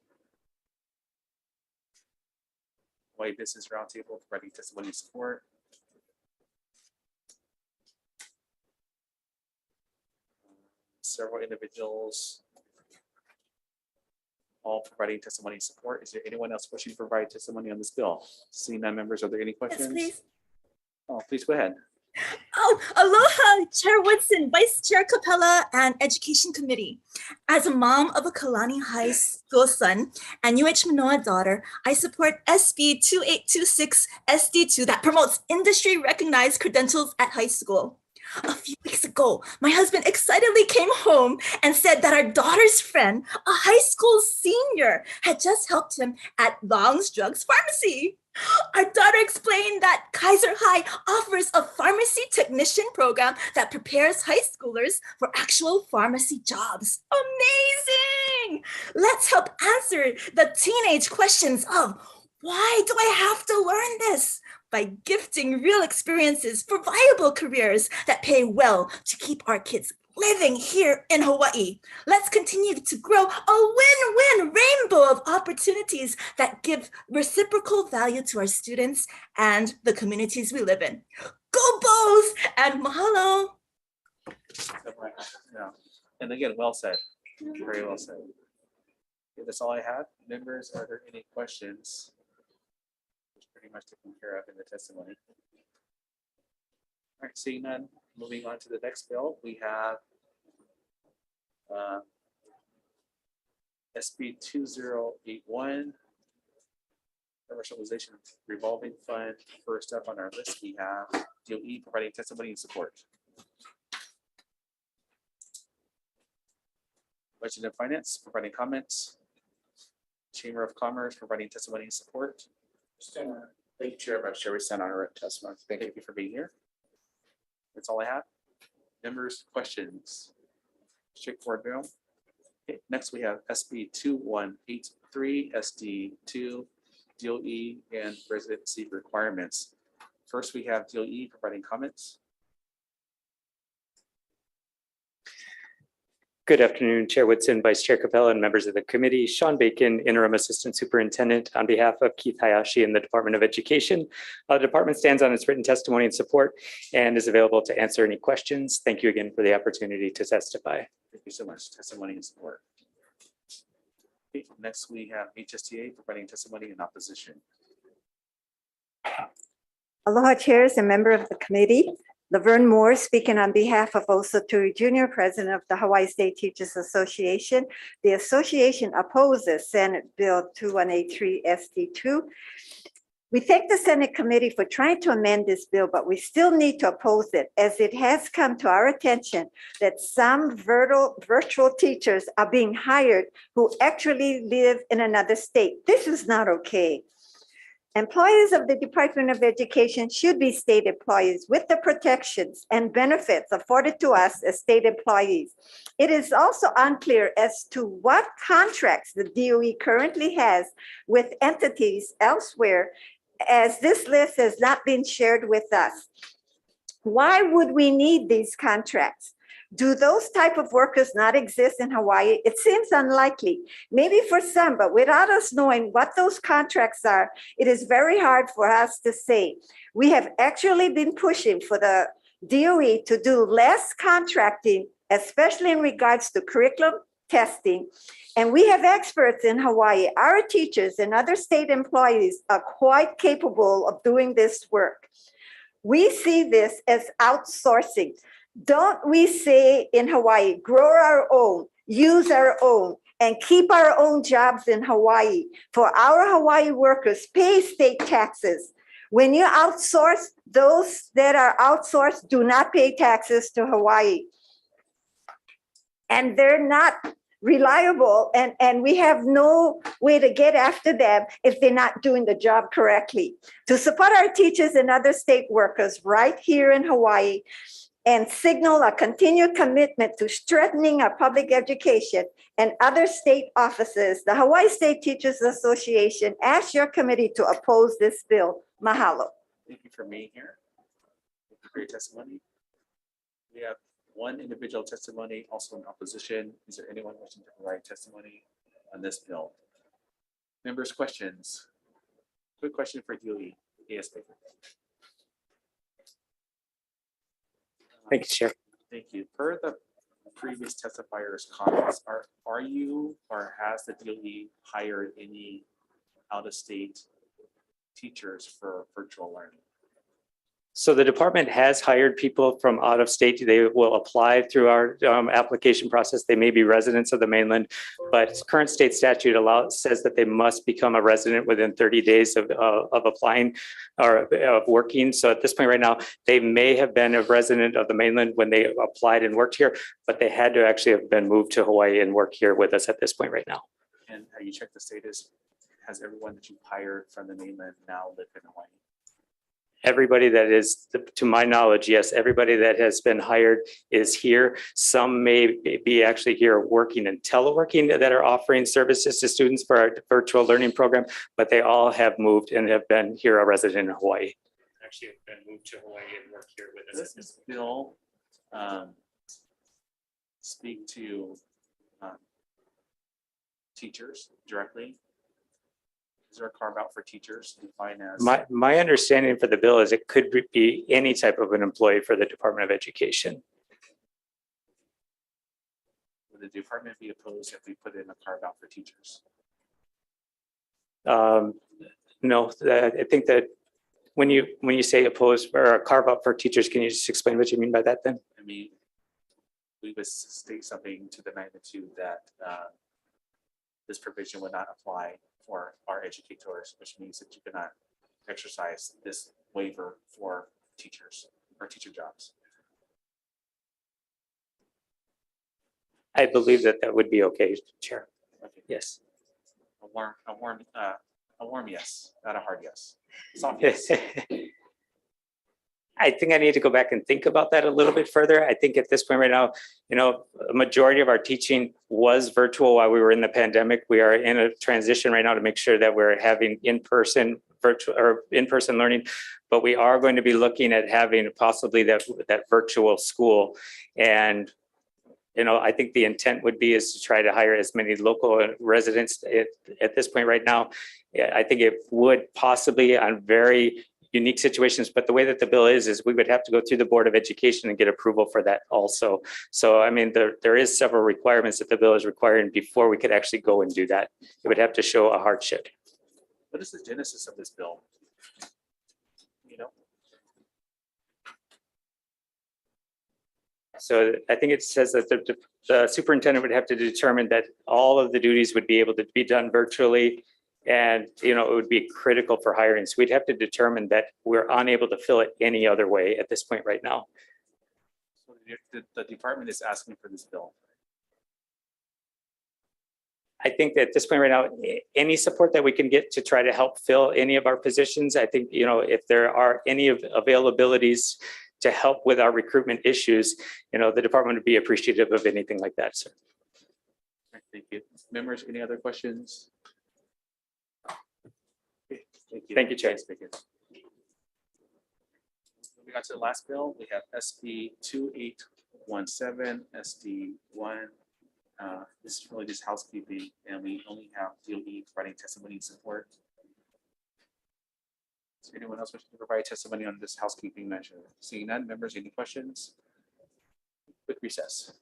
Hawaii Business Roundtable providing testimony and support. Several individuals all providing testimony and support. Is there anyone else wishing to provide testimony on this bill? Seeing none, members, are there any questions? Yes, please. Oh, please go ahead. Oh, aloha, Chair Woodson, Vice Chair Capella, and Education Committee. As a mom of a Kalani High School son and UH Manoa daughter, I support SB 2826 SD2 that promotes industry recognized credentials at high school. A few weeks ago, my husband excitedly came home and said that our daughter's friend, a high school senior, had just helped him at Long's Drugs Pharmacy. Our daughter explained that Kaiser High offers a pharmacy technician program that prepares high schoolers for actual pharmacy jobs. Amazing! Let's help answer the teenage questions of why do I have to learn this? By gifting real experiences for viable careers that pay well to keep our kids living here in Hawaii. Let's continue to grow a win-win rainbow of opportunities that give reciprocal value to our students and the communities we live in. Go Bows and mahalo. Yeah. And again, well said. Very well said. Okay, that's all I have. Members, are there any questions? Pretty much taken care of in the testimony. All right, seeing none, moving on to the next bill, we have SB 2081, Commercialization Revolving Fund. First up on our list, we have DOE providing testimony and support. Budget and Finance providing comments. Chamber of Commerce providing testimony and support. Thank you, Chair, Vice Chair. We stand on our written testimony. Thank you for being here. That's all I have. Members, questions? Straightforward bill. Okay, next we have SB 2183 SD2 DOE and residency requirements. First, we have DOE providing comments. Good afternoon, Chair Woodson, Vice Chair Capella, and members of the committee. Sean Bacon, Interim Assistant Superintendent on behalf of Keith Hayashi and the Department of Education. The department stands on its written testimony and support and is available to answer any questions. Thank you again for the opportunity to testify. Thank you so much. Testimony and support. Okay, next, we have HSTA providing testimony in opposition. Aloha chairs and member of the committee. Laverne Moore speaking on behalf of Oso Turi Jr., President of the Hawaii State Teachers Association. The association opposes Senate Bill 2183 SD2. We thank the Senate committee for trying to amend this bill, but we still need to oppose it as it has come to our attention that some virtual teachers are being hired who actually live in another state. This is not okay. Employees of the Department of Education should be state employees with the protections and benefits afforded to us as state employees. It is also unclear as to what contracts the DOE currently has with entities elsewhere, as this list has not been shared with us. Why would we need these contracts? Do those type of workers not exist in Hawaii? It seems unlikely, maybe for some, but without us knowing what those contracts are, it is very hard for us to say. We have actually been pushing for the DOE to do less contracting, especially in regards to curriculum testing. And we have experts in Hawaii. Our teachers and other state employees are quite capable of doing this work. We see this as outsourcing. Don't we say in Hawaii, grow our own, use our own, and keep our own jobs in Hawaii? For our Hawaii workers, pay state taxes. When you outsource, those that are outsourced do not pay taxes to Hawaii. And they're not reliable, and we have no way to get after them if they're not doing the job correctly. To support our teachers and other state workers right here in Hawaii, and signal a continued commitment to strengthening our public education and other state offices, the Hawaii State Teachers Association asks your committee to oppose this bill. Mahalo. Thank you for being here. Thank you for your testimony. We have one individual testimony, also in opposition. Is there anyone wishing to provide testimony on this bill? Members' questions? Quick question for DOE. ASP. Thank you, Chair. Thank you. Per the previous testifier's comments, are you or has the DOE hired any out-of-state teachers for virtual learning? So the department has hired people from out of state. They will apply through our application process. They may be residents of the mainland, but current state statute says that they must become a resident within 30 days of applying or of working. So at this point right now, they may have been a resident of the mainland when they applied and worked here, but they had to actually have been moved to Hawaii and work here with us at this point right now. And have you checked the status? Has everyone that you hired from the mainland now lived in Hawaii? Everybody that is, to my knowledge, yes, everybody that has been hired is here. Some may be actually here working and teleworking that are offering services to students for our virtual learning program, but they all have moved and have been here a resident in Hawaii. Actually have been moved to Hawaii and work here with us. Does this bill speak to teachers directly? Is there a carve out for teachers defined as? My understanding for the bill is it could be any type of an employee for the Department of Education. Would the department be opposed if we put in a carve out for teachers? No, I think that when you say opposed or a carve out for teachers, can you just explain what you mean by that then? I mean, we would state something to the magnitude that this provision would not apply for our educators, which means that you cannot exercise this waiver for teachers or teacher jobs. I believe that would be okay, Chair. Okay. Yes. A warm yes, not a hard yes. Soft yes. I think I need to go back and think about that a little bit further. I think at this point right now, a majority of our teaching was virtual while we were in the pandemic. We are in a transition right now to make sure that we're having in-person learning, but we are going to be looking at having possibly that virtual school. And I think the intent would be is to try to hire as many local residents at this point right now. I think it would possibly on very unique situations, but the way that the bill is we would have to go through the Board of Education and get approval for that also. So, I mean, there is several requirements that the bill is requiring before we could actually go and do that. It would have to show a hardship. What is the genesis of this bill? So I think it says that the superintendent would have to determine that all of the duties would be able to be done virtually And, you know, it would be critical for hiring. So we'd have to determine that we're unable to fill it any other way at this point right now. So the department is asking for this bill. I think that at this point right now, any support that we can get to try to help fill any of our positions, I think, you know, if there are any availabilities to help with our recruitment issues, you know, the department would be appreciative of anything like that, sir. Thank you. Members, any other questions? Okay, thank you. Thank you, Chair. Moving on to the last bill, we have SB 2817, SD1. This is really just housekeeping, and we only have DOE providing testimony and support. Is there anyone else wishing to provide testimony on this housekeeping measure? Seeing none, members, any questions? Quick recess.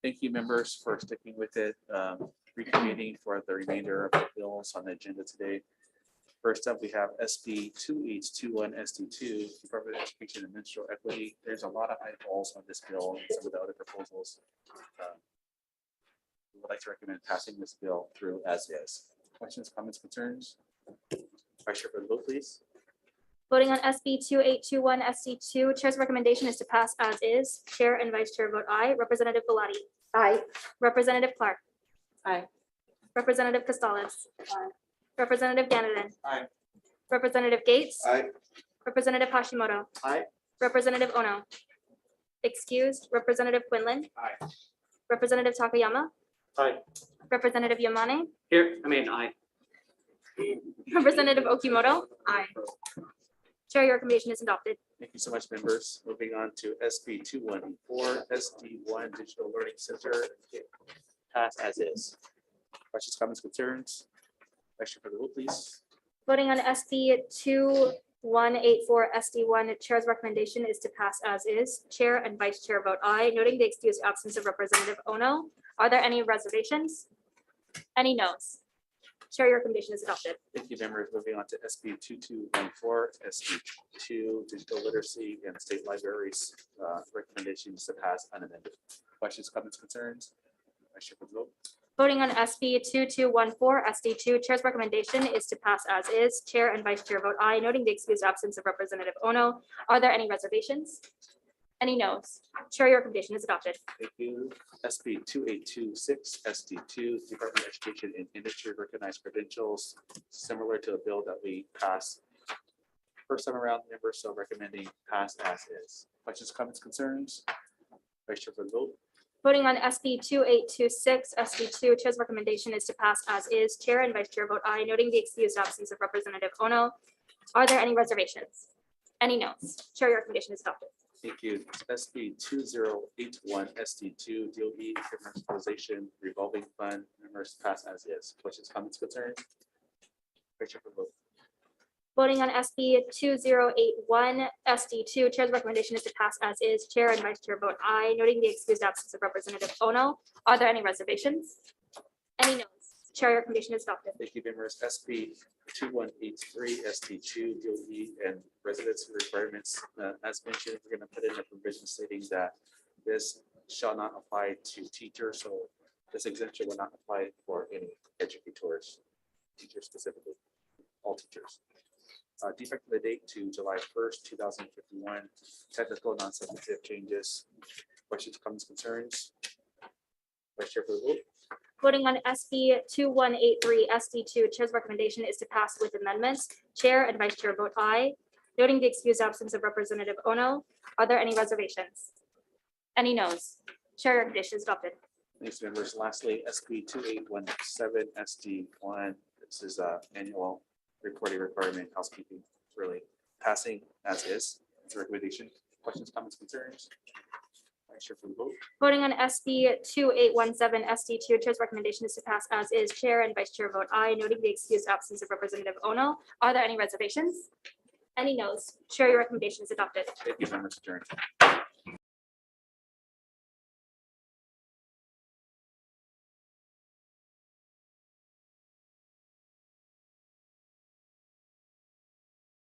Thank you, members, for sticking with it. Reconvening for the remainder of the bills on the agenda today. First up, we have SB 2821 SD2, Department of Education and Menstrual Equity. There's a lot of eyeballs on this bill and some of the other proposals. We would like to recommend passing this bill through as is. Questions, comments, concerns? Vice Chair for the vote, please. Voting on SB 2821 SD2, Chair's recommendation is to pass as is. Chair and Vice Chair vote aye. Representative Belatti. Aye. Representative Clark. Aye. Representative Costales. Aye. Representative Ganadin. Aye. Representative Gates. Aye. Representative Hashimoto. Aye. Representative Ono. Excused. Representative Quinlan. Aye. Representative Takayama. Aye. Representative Yamane. Here, aye. Representative Okimoto. Aye. Chair, your recommendation is adopted. Thank you so much, members. Moving on to SB 2184, SD1 Digital Learning Center. Pass as is. Questions, comments, concerns? Vice Chair for the vote, please. Voting on SB 2184 SD1, Chair's recommendation is to pass as is. Chair and Vice Chair vote aye, noting the excused absence of Representative Ono. Are there any reservations? Any noes? Chair, your recommendation is adopted. Thank you, members. Moving on to SB 2214, SB2 Digital Literacy and State Libraries. Recommendations to pass unamended. Questions, comments, concerns? Vice Chair for the vote. Voting on SB 2214 SD2, Chair's recommendation is to pass as is. Chair and Vice Chair vote aye, noting the excused absence of Representative Ono. Are there any reservations? Any noes? Chair, your recommendation is adopted. Thank you. SB 2826, SD2 Department of Education and Industry Recognized Credentials, similar to a bill that we passed first time around, members, so recommending pass as is. Questions, comments, concerns? Vice Chair for the vote. Voting on SB 2826, SB2, Chair's recommendation is to pass as is. Chair and Vice Chair vote aye, noting the excused absence of Representative Ono. Are there any reservations? Any noes? Chair, your recommendation is adopted. Thank you. SB 2081, SD2, DOE Commercialization Revolving Fund, members pass as is. Questions, comments, concerns? Vice Chair for the vote. Voting on SB 2081, SD2, Chair's recommendation is to pass as is. Chair and Vice Chair vote aye, noting the excused absence of Representative Ono. Are there any reservations? Any noes? Chair, your recommendation is adopted. Thank you, members. SB 2183, SD2, DOE and residency requirements. As mentioned, we're going to put in a provision stating that this shall not apply to teachers. So this exemption will not apply for any educators, teachers specifically, all teachers. Defect of the date to July 1st, 2051. Technical non-substantive changes. Questions, comments, concerns? Vice Chair for the vote. Voting on SB 2183, SD2, Chair's recommendation is to pass with amendments. Chair and Vice Chair vote aye, noting the excused absence of Representative Ono. Are there any reservations? Any noes? Chair, your recommendation is adopted. Thanks, members. Lastly, SB 2817, SD1. This is annual reporting requirement, housekeeping, really passing as is. It's a recommendation. Questions, comments, concerns? Vice Chair for the vote. Voting on SB 2817, SD2, Chair's recommendation is to pass as is. Chair and Vice Chair vote aye, noting the excused absence of Representative Ono. Are there any reservations? Any noes? Chair, your recommendation is adopted. Thank you, members. Adjourned.